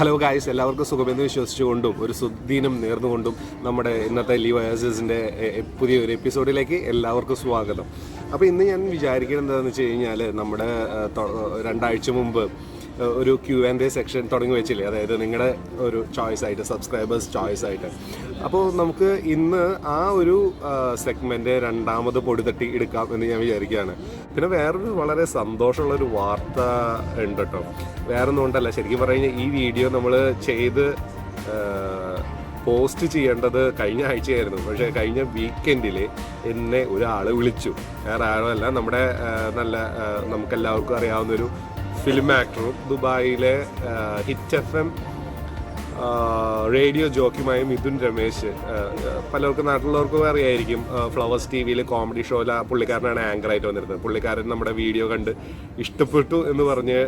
Hello guys, എല്ലാവർക്കും സുഖമെന്ന് വിശ്വസിച്ചുകൊണ്ടും ഒരു സുദ്ദീനം നേർന്നുകൊണ്ടും നമ്മുടെ ഇന്നത്തെ ലീവ് വയേഴ്സിൻ്റെ പുതിയൊരു എപ്പിസോഡിലേക്ക് എല്ലാവർക്കും സ്വാഗതം. അപ്പോൾ ഇന്ന് ഞാൻ വിചാരിക്കുന്നത് എന്താണെന്ന് വെച്ച് കഴിഞ്ഞാൽ, നമ്മുടെ 2 ആഴ്ച മുമ്പ് ഒരു Q&A സെക്ഷൻ തുടങ്ങി വെച്ചില്ലേ, അതായത് നിങ്ങളുടെ ഒരു ചോയ്സ് ആയിട്ട്, സബ്സ്ക്രൈബേഴ്സ് ചോയ്സ് ആയിട്ട്. അപ്പോൾ നമുക്ക് ഇന്ന് ആ ഒരു സെഗ്മെൻറ്റ് രണ്ടാമത് പൊടിതട്ടി എടുക്കാം എന്ന് ഞാൻ വിചാരിക്കുകയാണ്. പിന്നെ വേറൊരു വളരെ സന്തോഷമുള്ളൊരു വാർത്ത ഉണ്ട് കേട്ടോ. വേറൊന്നും കൊണ്ടല്ല, ശരിക്കും പറഞ്ഞാൽ ഈ വീഡിയോ നമ്മൾ ചെയ്ത് പോസ്റ്റ് ചെയ്യേണ്ടത് കഴിഞ്ഞ ആഴ്ചയായിരുന്നു. പക്ഷേ കഴിഞ്ഞ വീക്കെൻഡിൽ എന്നെ ഒരാൾ വിളിച്ചു. വേറെ ആരുമല്ല, നമ്മുടെ നല്ല നമുക്കെല്ലാവർക്കും അറിയാവുന്നൊരു ഫിലിം ആക്ടറും ദുബായിലെ ഹിറ്റ് FM റേഡിയോ ജോക്കിയുമായ മിഥുൻ രമേശ്. പലർക്കും നാട്ടിലുള്ളവർക്കും അറിയായിരിക്കും, ഫ്ലവേഴ്സ് TV കോമഡി ഷോയിൽ പുള്ളിക്കാരനാണ് ആങ്കറായിട്ട് വന്നിരുന്നത്. പുള്ളിക്കാരൻ നമ്മുടെ വീഡിയോ കണ്ട് ഇഷ്ടപ്പെട്ടു എന്ന് പറഞ്ഞ്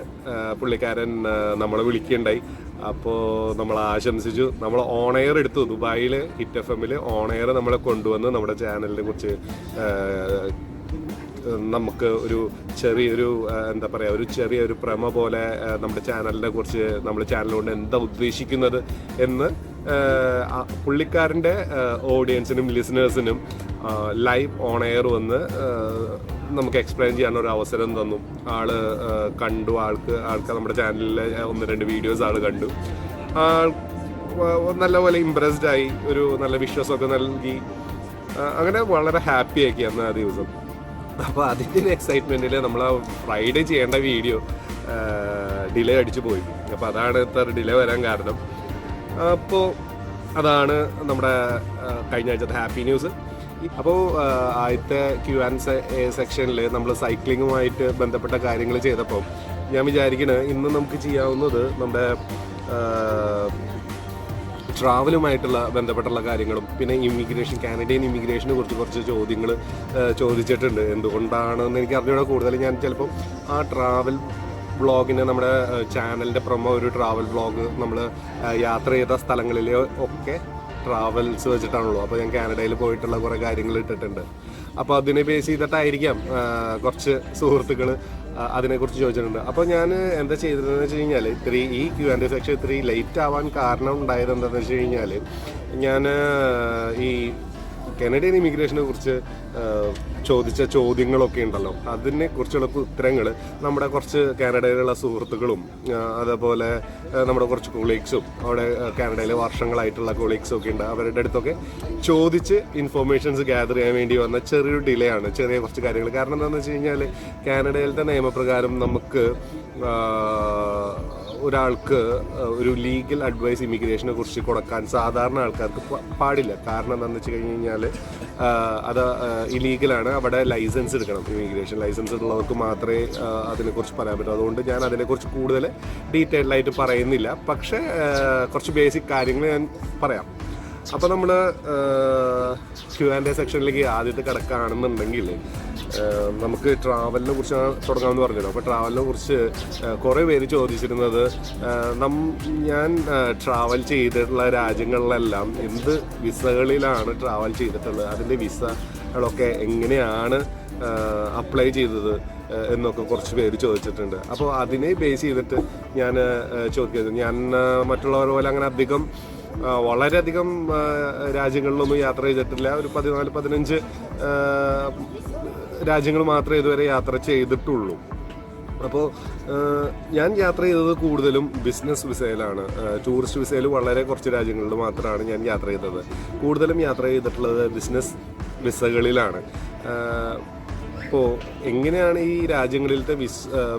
പുള്ളിക്കാരൻ നമ്മളെ വിളിക്കുകയുണ്ടായി. അപ്പോൾ നമ്മൾ ആശംസിച്ചു. നമ്മൾ ഓൺ എയർ എടുത്തു. ദുബായിൽ ഹിറ്റ് FM ഓൺ എയർ നമ്മളെ കൊണ്ടുവന്ന് നമ്മുടെ ചാനലിനെ കുറിച്ച് നമുക്ക് ഒരു ചെറിയൊരു എന്താ പറയുക, ഒരു ചെറിയൊരു പ്രമ പോലെ നമ്മുടെ ചാനലിനെ കുറിച്ച്, നമ്മുടെ ചാനലുകൊണ്ട് എന്താ ഉദ്ദേശിക്കുന്നത് എന്ന് പുള്ളിക്കാരൻ്റെ ഓഡിയൻസിനും ലിസണേഴ്സിനും ലൈവ് ഓൺ എയർ വന്ന് നമുക്ക് എക്സ്പ്ലെയിൻ ചെയ്യാനൊരു അവസരം തന്നു. ആള് കണ്ടു, ആൾക്ക് നമ്മുടെ ചാനലിലെ 1-2 വീഡിയോസ് ആൾ കണ്ടു. നല്ലപോലെ ഇംപ്രസ്ഡ് ആയി, ഒരു നല്ല വിശ്വാസമൊക്കെ നൽകി. അങ്ങനെ വളരെ ഹാപ്പി ആക്കി അന്ന് ആ ദിവസം. അപ്പോൾ അതിൻ്റെ ഒരു എക്സൈറ്റ്മെൻറ്റിൽ നമ്മൾ ആ ഫ്രൈഡേ ചെയ്യേണ്ട വീഡിയോ ഡിലേ അടിച്ചു പോയി. അപ്പോൾ അതാണ് ഇത്ര ഡിലേ വരാൻ കാരണം. അപ്പോൾ അതാണ് നമ്മുടെ കഴിഞ്ഞ ആഴ്ചത്തെ ഹാപ്പി ന്യൂസ്. അപ്പോൾ ആദ്യത്തെ Q&A സെക്ഷനിൽ നമ്മൾ സൈക്ലിങ്ങുമായിട്ട് ബന്ധപ്പെട്ട കാര്യങ്ങൾ ചെയ്തപ്പോൾ ഞാൻ വിചാരിക്കുന്നത് ഇന്ന് നമുക്ക് ചെയ്യാവുന്നത് നമ്മുടെ ട്രാവലുമായിട്ടുള്ള ബന്ധപ്പെട്ടുള്ള കാര്യങ്ങളും, പിന്നെ ഇമിഗ്രേഷൻ, കാനഡിയൻ ഇമിഗ്രേഷനെ കുറിച്ച് കുറച്ച് ചോദ്യങ്ങൾ ചോദിച്ചിട്ടുണ്ട്. എന്തുകൊണ്ടാണെന്ന് എനിക്ക് അറിഞ്ഞൂടെ. കൂടുതൽ ഞാൻ ചിലപ്പോൾ ആ ട്രാവൽ വ്ളോഗിന്, നമ്മുടെ ചാനലിൻ്റെ ഒരു ട്രാവൽ വ്ളോഗ്, നമ്മൾ യാത്ര ചെയ്ത സ്ഥലങ്ങളിൽ ഒക്കെ ട്രാവൽസ് വെച്ചിട്ടാണല്ലോ. അപ്പോൾ ഞാൻ കാനഡയിൽ പോയിട്ടുള്ള കുറേ കാര്യങ്ങൾ ഇട്ടിട്ടുണ്ട്. അപ്പോൾ അതിനെ ബേസ് ചെയ്തിട്ടായിരിക്കാം കുറച്ച് സുഹൃത്തുക്കൾ അതിനെക്കുറിച്ച് ചോദിച്ചിട്ടുണ്ട്. അപ്പോൾ ഞാൻ എന്താ ചെയ്തതെന്ന് വെച്ച് കഴിഞ്ഞാൽ, ഈ Q&A സെക്ഷൻ ഇത്രയും ലേറ്റ് ആവാൻ കാരണം ഉണ്ടായത് എന്താണെന്ന് വെച്ച് കഴിഞ്ഞാൽ, ഞാൻ ഈ കാനഡിയൻ ഇമിഗ്രേഷനെ കുറിച്ച് ചോദിച്ച ചോദ്യങ്ങളൊക്കെ ഉണ്ടല്ലോ, അതിനെക്കുറിച്ചുള്ള ഉത്തരങ്ങൾ നമ്മുടെ കുറച്ച് കാനഡയിലുള്ള സുഹൃത്തുക്കളും അതേപോലെ നമ്മുടെ കുറച്ച് കൊളീഗ്സും, അവിടെ കാനഡയിൽ വർഷങ്ങളായിട്ടുള്ള കൊളീഗ്സും ഒക്കെ ഉണ്ട്, അവരുടെ അടുത്തൊക്കെ ചോദിച്ച് ഇൻഫോർമേഷൻസ് ഗ്യാദർ ചെയ്യാൻ വേണ്ടി വന്ന ചെറിയൊരു ഡിലേ ആണ്, ചെറിയ കുറച്ച് കാര്യങ്ങൾ. കാരണം എന്താണെന്ന് വെച്ച് കഴിഞ്ഞാൽ, കാനഡയിലത്തെ നിയമപ്രകാരം നമുക്ക് ഒരാൾക്ക് ഒരു ലീഗൽ അഡ്വൈസ് ഇമിഗ്രേഷനെ കുറിച്ച് കൊടുക്കാൻ സാധാരണ ആൾക്കാർക്ക് പാടില്ല. കാരണം എന്താണെന്ന് വെച്ച് കഴിഞ്ഞാൽ, അത് ഇലീഗലാണ്. അവിടെ ലൈസൻസ് എടുക്കണം. ഇമിഗ്രേഷൻ ലൈസൻസ് ഉള്ളവർക്ക് മാത്രമേ അതിനെക്കുറിച്ച് പറയാൻ പറ്റൂ. അതുകൊണ്ട് ഞാൻ അതിനെക്കുറിച്ച് കൂടുതൽ ഡീറ്റെയിൽഡായിട്ട് പറയുന്നില്ല. പക്ഷേ കുറച്ച് ബേസിക് കാര്യങ്ങൾ ഞാൻ പറയാം. അപ്പോൾ നമ്മൾ Q&A സെക്ഷനിലേക്ക് ആദ്യത്തെ കിടക്കുകയാണെന്നുണ്ടെങ്കിൽ, നമുക്ക് ട്രാവലിനെ കുറിച്ച് തുടങ്ങാമെന്ന് പറഞ്ഞല്ലോ. അപ്പോൾ ട്രാവലിനെ കുറിച്ച് കുറേ പേര് ചോദിച്ചിരുന്നത്, ഞാൻ ട്രാവൽ ചെയ്തിട്ടുള്ള രാജ്യങ്ങളിലെല്ലാം എന്ത് വിസകളിലാണ് ട്രാവൽ ചെയ്തിട്ടുള്ളത്, അതിൻ്റെ വിസകളൊക്കെ എങ്ങനെയാണ് അപ്ലൈ ചെയ്തത് എന്നൊക്കെ കുറച്ച് പേര് ചോദിച്ചിട്ടുണ്ട്. അപ്പോൾ അതിനെ ബേസ് ചെയ്തിട്ട് ഞാൻ ചോദിക്കുന്നത്, ഞാൻ മറ്റുള്ളവർ പോലെ അങ്ങനെ വളരെയധികം രാജ്യങ്ങളിലൊന്നും യാത്ര ചെയ്തിട്ടില്ല. ഒരു 14-15 രാജ്യങ്ങൾ മാത്രമേ ഇതുവരെ യാത്ര ചെയ്തിട്ടുള്ളൂ. അപ്പോൾ ഞാൻ യാത്ര ചെയ്തത് കൂടുതലും ബിസിനസ് വിസയിലാണ്. ടൂറിസ്റ്റ് വിസയിൽ വളരെ കുറച്ച് രാജ്യങ്ങളിൽ മാത്രമാണ് ഞാൻ യാത്ര ചെയ്തത്. കൂടുതലും യാത്ര ചെയ്തിട്ടുള്ളത് ബിസിനസ് വിസകളിലാണ്. അപ്പോൾ എങ്ങനെയാണ് ഈ രാജ്യങ്ങളിലത്തെ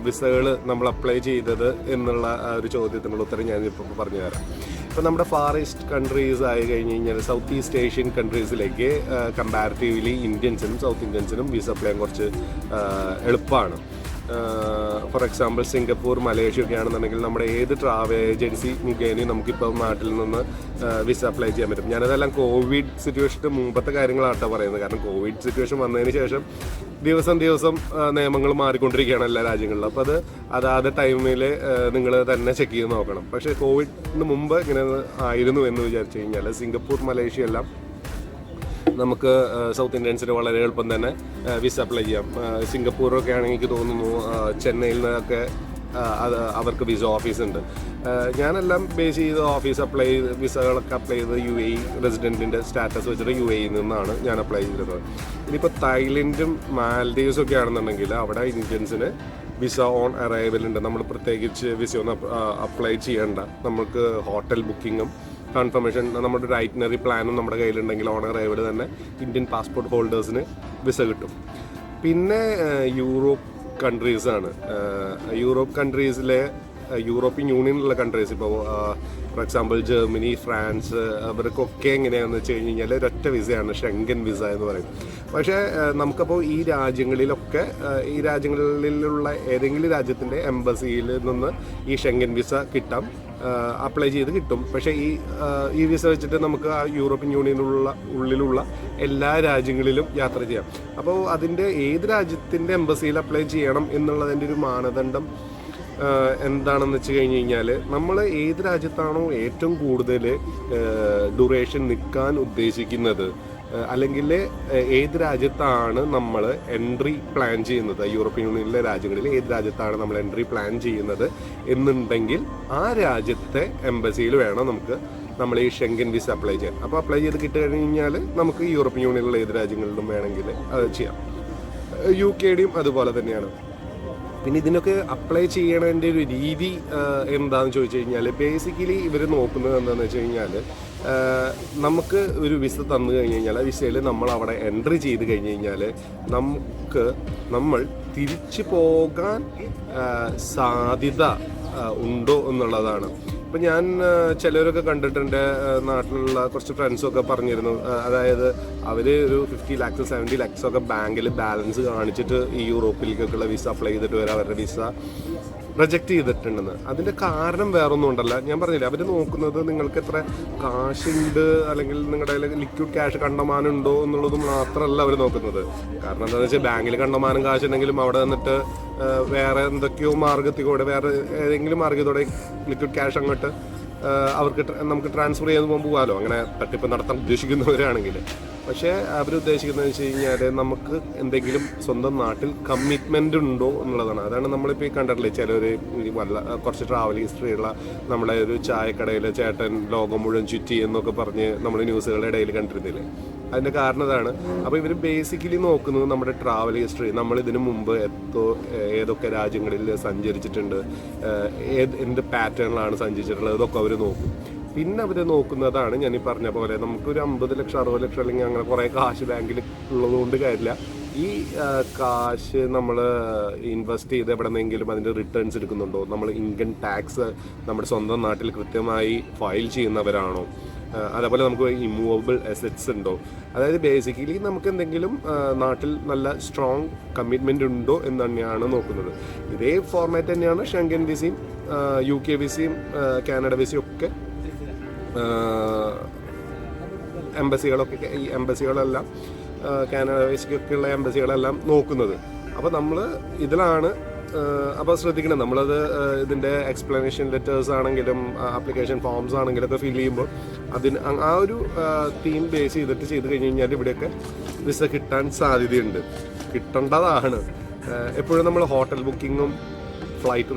വിസകൾ നമ്മൾ അപ്ലൈ ചെയ്തത് എന്നുള്ള ഒരു ചോദ്യത്തിനുള്ള ഉത്തരം ഞാനിപ്പോൾ പറഞ്ഞു തരാം. ഇപ്പോൾ നമ്മുടെ ഫാർ ഈസ്റ്റ് കൺട്രീസ് ആയി കഴിഞ്ഞ് കഴിഞ്ഞാൽ, സൗത്ത് ഈസ്റ്റ് ഏഷ്യൻ കൺട്രീസിലേക്ക് കമ്പാരിറ്റീവ്ലി ഇന്ത്യൻസിനും സൗത്ത് ഇന്ത്യൻസിനും വിസ അപ്ലൈ ചെയ്യാൻ കുറച്ച് എളുപ്പമാണ്. ഫോർ എക്സാമ്പിൾ സിംഗപ്പൂർ, മലേഷ്യ ഒക്കെ ആണെന്നുണ്ടെങ്കിൽ നമ്മുടെ ഏത് ട്രാവൽ ഏജൻസി മുഖേനയും നമുക്കിപ്പോൾ നാട്ടിൽ നിന്ന് വിസ അപ്ലൈ ചെയ്യാൻ പറ്റും. ഞാനതെല്ലാം കോവിഡ് സിറ്റുവേഷന് മുമ്പത്തെ കാര്യങ്ങളാട്ടോ പറയുന്നത്. കാരണം കോവിഡ് സിറ്റുവേഷൻ വന്നതിന് ശേഷം ദിവസം നിയമങ്ങൾ മാറിക്കൊണ്ടിരിക്കുകയാണ് എല്ലാ രാജ്യങ്ങളിലും. അപ്പോൾ അതാത് ടൈമിൽ നിങ്ങൾ തന്നെ ചെക്ക് ചെയ്ത് നോക്കണം. പക്ഷേ കോവിഡിന് മുമ്പ് ഇങ്ങനെ ആയിരുന്നു എന്ന് വിചാരിച്ചു കഴിഞ്ഞാൽ, സിംഗപ്പൂർ, മലേഷ്യ എല്ലാം നമുക്ക് സൗത്ത് ഇന്ത്യൻസിന് വളരെ എളുപ്പം തന്നെ വിസ അപ്ലൈ ചെയ്യാം. സിംഗപ്പൂരൊക്കെ ആണെങ്കിൽ എനിക്ക് തോന്നുന്നു ചെന്നൈയിൽ നിന്നൊക്കെ അവർക്ക് വിസ ഓഫീസ് ഉണ്ട്. ഞാനെല്ലാം ബേസ് ചെയ്ത് വിസകളൊക്കെ അപ്ലൈ ചെയ്ത് UAE റെസിഡൻറ്റിൻ്റെ സ്റ്റാറ്റസ് വെച്ചിട്ട് UAE നിന്നാണ് ഞാൻ അപ്ലൈ ചെയ്തിരുന്നത്. ഇനിയിപ്പോൾ തായ്ലൻഡും മാൽഡീവ്സും ഒക്കെ ആണെന്നുണ്ടെങ്കിൽ അവിടെ ഇന്ത്യൻസിന് വിസ ഓൺ അറൈവൽ ഉണ്ട്. നമ്മൾ പ്രത്യേകിച്ച് വിസ ഒന്നും അപ്ലൈ ചെയ്യേണ്ട. നമുക്ക് ഹോട്ടൽ ബുക്കിങ്ങും കൺഫർമേഷൻ നമ്മുടെ ഒരു ഐറ്റിനറി പ്ലാനും നമ്മുടെ കയ്യിലുണ്ടെങ്കിൽ ഓൺ അറൈവൽ തന്നെ ഇന്ത്യൻ പാസ്പോർട്ട് ഹോൾഡേഴ്സിന് വിസ കിട്ടും. പിന്നെ യൂറോപ്പ് കൺട്രീസാണ്. യൂറോപ്പ് കൺട്രീസിലെ യൂറോപ്യൻ യൂണിയനിലുള്ള കൺട്രീസ്, ഇപ്പോൾ ഫോർ എക്സാമ്പിൾ ജർമ്മനി, ഫ്രാൻസ്, അവർക്കൊക്കെ എങ്ങനെയാണെന്ന് വെച്ച് കഴിഞ്ഞ് കഴിഞ്ഞാൽ ഒരൊറ്റ വിസയാണ് ഷെങ്കൻ വിസ എന്ന് പറയും. പക്ഷേ നമുക്കപ്പോൾ ഈ രാജ്യങ്ങളിലുള്ള ഏതെങ്കിലും രാജ്യത്തിൻ്റെ എംബസിയിൽ നിന്ന് ഈ ഷെങ്കൻ വിസ കിട്ടാം, അപ്ലൈ ചെയ്ത് കിട്ടും. പക്ഷേ ഈ വിസ വെച്ചിട്ട് നമുക്ക് ആ യൂറോപ്യൻ ഉള്ളിലുള്ള എല്ലാ രാജ്യങ്ങളിലും യാത്ര ചെയ്യാം. അപ്പോൾ അതിൻ്റെ ഏത് രാജ്യത്തിൻ്റെ എംബസിയിൽ അപ്ലൈ ചെയ്യണം എന്നുള്ളതിൻ്റെ ഒരു മാനദണ്ഡം എന്താണെന്ന് വെച്ച് കഴിഞ്ഞ് കഴിഞ്ഞാൽ നമ്മൾ ഏത് രാജ്യത്താണോ ഏറ്റവും കൂടുതൽ ഡ്യൂറേഷൻ നിൽക്കാൻ ഉദ്ദേശിക്കുന്നത്, അല്ലെങ്കിൽ ഏത് രാജ്യത്താണ് നമ്മൾ എൻട്രി പ്ലാൻ ചെയ്യുന്നത്, യൂറോപ്യൻ യൂണിയനിലെ രാജ്യങ്ങളിൽ ഏത് രാജ്യത്താണ് നമ്മൾ എൻട്രി പ്ലാൻ ചെയ്യുന്നത് എന്നുണ്ടെങ്കിൽ ആ രാജ്യത്തെ എംബസിയിൽ വേണം നമ്മൾ ഈ ഷെങ്കൻ വിസ അപ്ലൈ ചെയ്യാൻ. അപ്പോൾ അപ്ലൈ ചെയ്ത് കിട്ടിക്കഴിഞ്ഞാൽ നമുക്ക് യൂറോപ്യൻ യൂണിയനിലുള്ള ഏത് രാജ്യങ്ങളിലും വേണമെങ്കിൽ അത് ചെയ്യാം. UK അതുപോലെ തന്നെയാണ്. പിന്നെ ഇതിനൊക്കെ അപ്ലൈ ചെയ്യണതിൻ്റെ ഒരു രീതി എന്താണെന്ന് ചോദിച്ചു കഴിഞ്ഞാൽ ബേസിക്കലി ഇവർ നോക്കുന്നത് എന്താണെന്ന് വെച്ച് കഴിഞ്ഞാൽ നമുക്ക് ഒരു വിസ തന്നു കഴിഞ്ഞ് കഴിഞ്ഞാൽ ആ വിസയിൽ നമ്മൾ അവിടെ എൻട്രി ചെയ്ത് കഴിഞ്ഞ് കഴിഞ്ഞാൽ നമ്മൾ തിരിച്ചു പോകാൻ സാധ്യത ഉണ്ടോ എന്നുള്ളതാണ്. ഇപ്പം ഞാൻ ചിലരൊക്കെ കണ്ടിട്ടുണ്ട്, നാട്ടിലുള്ള കുറച്ച് ഫ്രണ്ട്സൊക്കെ പറഞ്ഞിരുന്നു, അതായത് അവർ ഒരു 50 lakhs 70 lakhs ഒക്കെ ബാങ്കിൽ ബാലൻസ് കാണിച്ചിട്ട് ഈ യൂറോപ്പിലേക്കൊക്കെയുള്ള വിസ അപ്ലൈ ചെയ്തിട്ട് വരെ അവരുടെ വിസ റിജക്റ്റ് ചെയ്തിട്ടുണ്ടെന്ന്. അതിൻ്റെ കാരണം വേറൊന്നും ഉണ്ടല്ല, ഞാൻ പറഞ്ഞില്ല, അവർ നോക്കുന്നത് നിങ്ങൾക്ക് എത്ര കാശുണ്ട് അല്ലെങ്കിൽ നിങ്ങളുടെ ലിക്വിഡ് ക്യാഷ് കണ്ടമാനുണ്ടോ എന്നുള്ളത് മാത്രമല്ല അവർ നോക്കുന്നത്. കാരണം എന്താണെന്ന് വെച്ചാൽ ബാങ്കിൽ കണ്ടമാനം കാശുണ്ടെങ്കിലും അവിടെ വന്നിട്ട് വേറെ എന്തൊക്കെയോ മാർഗത്തിലൂടെ വേറെ ഏതെങ്കിലും മാർഗത്തോടെ ലിക്വിഡ് ക്യാഷ് അങ്ങോട്ട് നമുക്ക് ട്രാൻസ്ഫർ ചെയ്ത് പോകാമല്ലോ, അങ്ങനെ തട്ടിപ്പ് നടത്താൻ ഉദ്ദേശിക്കുന്നവരാണെങ്കിൽ. പക്ഷേ അവരുദ്ദേശിക്കുന്നത് വെച്ച് കഴിഞ്ഞാൽ നമുക്ക് എന്തെങ്കിലും സ്വന്തം നാട്ടിൽ കമ്മിറ്റ്മെൻ്റ് ഉണ്ടോ എന്നുള്ളതാണ്. അതാണ് നമ്മളിപ്പോൾ ഈ കണ്ടിട്ടില്ലേ, ചിലർ കുറച്ച് ട്രാവൽ ഹിസ്റ്ററിയുള്ള നമ്മളെ ഒരു ചായക്കടയിൽ ചേട്ടൻ ലോകം മുഴുവൻ ചുറ്റി എന്നൊക്കെ പറഞ്ഞ് നമ്മൾ ന്യൂസുകളുടെ ഇടയിൽ കണ്ടിരുന്നില്ലേ. അതിൻ്റെ കാരണം ഇതാണ്. അപ്പോൾ ഇവർ ബേസിക്കലി നോക്കുന്നത് നമ്മുടെ ട്രാവൽ ഹിസ്റ്ററി, നമ്മൾ ഇതിനു മുമ്പ് ഏതൊക്കെ രാജ്യങ്ങളിൽ സഞ്ചരിച്ചിട്ടുണ്ട്, എന്ത് പാറ്റേണിലാണ് സഞ്ചരിച്ചിട്ടുള്ളത്, ഇതൊക്കെ അവർ നോക്കും. പിന്നെ അവർ നോക്കുന്നതാണ് ഞാൻ ഈ പറഞ്ഞ പോലെ നമുക്കൊരു 50 ലക്ഷം 60 ലക്ഷം അല്ലെങ്കിൽ അങ്ങനെ കുറേ കാശ് ബാങ്കിൽ ഉള്ളതുകൊണ്ട് കാര്യമില്ല. ഈ കാശ് നമ്മൾ ഇൻവെസ്റ്റ് ചെയ്ത് എവിടെന്നെങ്കിലും അതിൻ്റെ റിട്ടേൺസ് എടുക്കുന്നുണ്ടോ, നമ്മൾ ഇൻകം ടാക്സ് നമ്മുടെ സ്വന്തം നാട്ടിൽ കൃത്യമായി ഫയൽ ചെയ്യുന്നവരാണോ, അതേപോലെ നമുക്ക് ഇമ്മൂവബിൾ അസറ്റ്സ് ഉണ്ടോ, അതായത് ബേസിക്കലി നമുക്ക് എന്തെങ്കിലും നാട്ടിൽ നല്ല സ്ട്രോങ് കമ്മിറ്റ്മെൻ്റ് ഉണ്ടോ എന്ന് തന്നെയാണ് നോക്കുന്നത്. ഇതേ ഫോർമാറ്റ് തന്നെയാണ് ഷെങ്കൻ വിസയും UK വിസയും കാനഡ വിസയും ഒക്കെ എംബസികളെല്ലാം കാനഡ വിസയ്ക്കൊക്കെയുള്ള എംബസികളെല്ലാം നോക്കുന്നത്. അപ്പോൾ നമ്മൾ ഇതിലാണ് അപ്പോൾ ശ്രദ്ധിക്കണം, നമ്മളത് ഇതിൻ്റെ എക്സ്പ്ലനേഷൻ ലെറ്റേഴ്സ് ആണെങ്കിലും ആപ്ലിക്കേഷൻ ഫോംസ് ആണെങ്കിലും ഒക്കെ ഫിൽ ചെയ്യുമ്പോൾ ആ ഒരു തീം ബേസ് ചെയ്ത് കഴിഞ്ഞ് കഴിഞ്ഞാൽ ഇവിടെയൊക്കെ വിസ കിട്ടാൻ സാധ്യതയുണ്ട്, കിട്ടേണ്ടതാണ്. എപ്പോഴും നമ്മൾ ഹോട്ടൽ ബുക്കിങ്ങും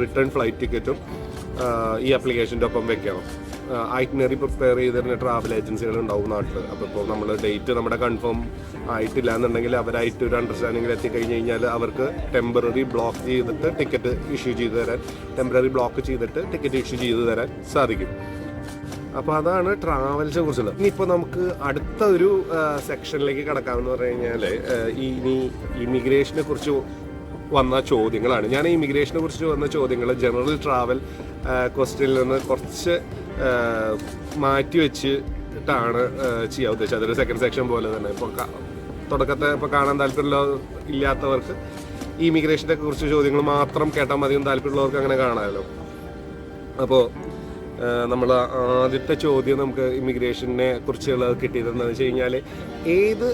റിട്ടേൺ ഫ്ലൈറ്റ് ടിക്കറ്റും ഈ ആപ്ലിക്കേഷൻ്റെ ഒപ്പം വെക്കണം. ഐറ്റിനറി പ്രിപ്പയർ ചെയ്ത് തന്നെ ട്രാവൽ ഏജൻസികൾ ഉണ്ടാവും നാട്ടിൽ. അപ്പോൾ ഇപ്പോൾ നമ്മൾ ഡേറ്റ് നമ്മുടെ കൺഫേം ആയിട്ടില്ല എന്നുണ്ടെങ്കിൽ അവരായിട്ട് ഒരു അണ്ടർസ്റ്റാൻഡിങ്ങിൽ എത്തിക്കഴിഞ്ഞ് കഴിഞ്ഞാൽ അവർക്ക് ടെമ്പററി ബ്ലോക്ക് ചെയ്തിട്ട് ടിക്കറ്റ് ഇഷ്യൂ ചെയ്ത് തരാൻ ടിക്കറ്റ് ഇഷ്യൂ ചെയ്ത് തരാൻ സാധിക്കും. അപ്പോൾ അതാണ് ട്രാവൽസിനെ കുറിച്ചുള്ളത്. ഇനിയിപ്പോൾ നമുക്ക് അടുത്ത ഒരു സെക്ഷനിലേക്ക് കടക്കാമെന്ന് പറഞ്ഞു കഴിഞ്ഞാൽ ഇനി ഇമിഗ്രേഷനെ കുറിച്ച് വന്ന ചോദ്യങ്ങളാണ്. ഞാൻ ഇമിഗ്രേഷനെ കുറിച്ച് വന്ന ചോദ്യങ്ങൾ ജനറൽ ട്രാവൽ ക്വസ്റ്റ്യനിൽ നിന്ന് കുറച്ച് മാറ്റി വെച്ചിട്ടാണ് ചെയ്യാൻ ഉദ്ദേശിച്ചത്. അതൊരു സെക്കൻഡ് സെക്ഷൻ പോലെ തന്നെ. ഇപ്പോൾ തുടക്കത്തെ ഇപ്പോൾ കാണാൻ ഇല്ലാത്തവർക്ക് ഈ ഇമിഗ്രേഷനെ കുറിച്ച് ചോദ്യങ്ങൾ മാത്രം കേട്ടാൽ മതിയും, താല്പര്യമുള്ളവർക്ക് അങ്ങനെ കാണാമല്ലോ. അപ്പോൾ നമ്മൾ ആദ്യത്തെ ചോദ്യം നമുക്ക് ഇമിഗ്രേഷനെ കുറിച്ചുള്ളത് കിട്ടിയതെന്ന് വെച്ച് കഴിഞ്ഞാൽ ഏത്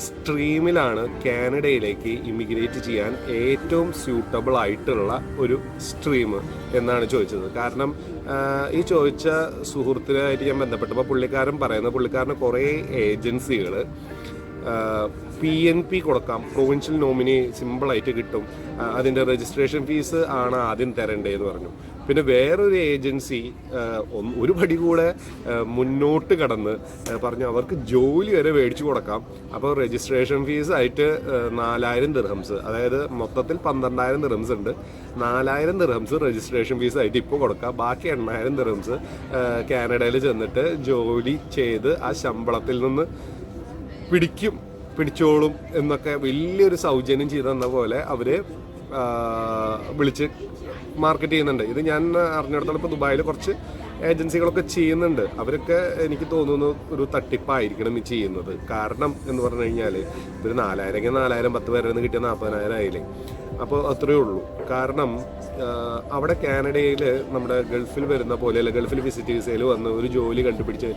സ്ട്രീമിലാണ് കാനഡയിലേക്ക് ഇമിഗ്രേറ്റ് ചെയ്യാൻ ഏറ്റവും സ്യൂട്ടബിൾ ആയിട്ടുള്ള ഒരു സ്ട്രീം എന്നാണ് ചോദിച്ചത്. കാരണം ഈ ചോദിച്ച സുഹൃത്തിനായിട്ട് ഞാൻ ബന്ധപ്പെട്ടപ്പോൾ പുള്ളിക്കാരന് കുറേ ഏജൻസികൾ PNP കൊടുക്കാം, പ്രൊവിൻഷ്യൽ നോമിനി സിമ്പിളായിട്ട് കിട്ടും. അതിൻ്റെ രജിസ്ട്രേഷൻ ഫീസ് ആണ് ആദ്യം തരേണ്ടതെന്ന് പറഞ്ഞു. പിന്നെ വേറൊരു ഏജൻസി ഒരു പടി കൂടെ മുന്നോട്ട് കടന്ന് പറഞ്ഞു അവർക്ക് ജോലി വരെ മേടിച്ചു കൊടുക്കാം. അപ്പോൾ രജിസ്ട്രേഷൻ ഫീസ് ആയിട്ട് 4000 ദിർഹംസ്, അതായത് മൊത്തത്തിൽ 12,000 ദിർഹംസ് ഉണ്ട്. 4000 ദിർഹംസ് രജിസ്ട്രേഷൻ ഫീസ് ആയിട്ട് ഇപ്പോൾ കൊടുക്കാം. ബാക്കി 8,000 ദിർഹംസ് കാനഡയിൽ ചെന്നിട്ട് ജോലി ചെയ്ത് ആ ശമ്പളത്തിൽ നിന്ന് പിടിച്ചോളും എന്നൊക്കെ വലിയൊരു സൗജന്യം ചെയ്തു തന്ന പോലെ അവർ വിളിച്ച് മാർക്കറ്റ് ചെയ്യുന്നുണ്ട്. ഇത് ഞാൻ അറിഞ്ഞിടത്തോളം ഇപ്പോൾ ദുബായിൽ കുറച്ച് ഏജൻസികളൊക്കെ ചെയ്യുന്നുണ്ട്. അവരൊക്കെ എനിക്ക് തോന്നുന്നു ഒരു തട്ടിപ്പായിരിക്കണം ഈ ചെയ്യുന്നത്. കാരണം എന്ന് പറഞ്ഞു കഴിഞ്ഞാൽ ഇവർ 4,000 4,000 10 പേരിൽ നിന്ന് കിട്ടിയ 40,000 ആയില്ലേ. അപ്പോൾ അത്രയേ ഉള്ളൂ. കാരണം അവിടെ കാനഡയിൽ നമ്മുടെ ഗൾഫിൽ വരുന്ന പോലെയല്ല, ഗൾഫിൽ വിസിറ്റ് വിസയിൽ വന്ന് ഒരു ജോലി കണ്ടുപിടിച്ച്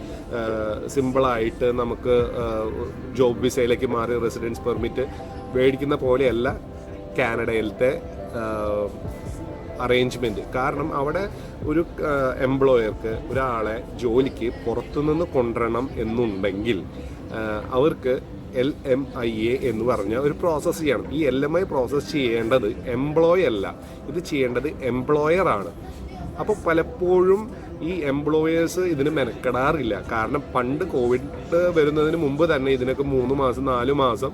സിമ്പിളായിട്ട് നമുക്ക് ജോബ് വിസയിലേക്ക് മാറി റെസിഡൻസ് പെർമിറ്റ് മേടിക്കുന്ന പോലെയല്ല കാനഡയിലത്തെ അറേഞ്ച്മെൻറ്റ്. കാരണം അവിടെ ഒരു എംപ്ലോയർക്ക് ഒരാളെ ജോലിക്ക് പുറത്തുനിന്ന് കൊണ്ടുവരണം എന്നുണ്ടെങ്കിൽ അവർക്ക് LMIA എന്ന് പറഞ്ഞ ഒരു പ്രോസസ്സ് ചെയ്യണം. ഈ LMI പ്രോസസ്സ് ചെയ്യേണ്ടത് എംപ്ലോയി അല്ല, ഇത് ചെയ്യേണ്ടത് എംപ്ലോയറാണ്. അപ്പോൾ പലപ്പോഴും ഈ എംപ്ലോയേഴ്സ് ഇതിന് മെനക്കെടാറില്ല. കാരണം പണ്ട് കോവിഡ് വരുന്നതിന് മുമ്പ് തന്നെ ഇതിനൊക്കെ 3 മാസം 4 മാസം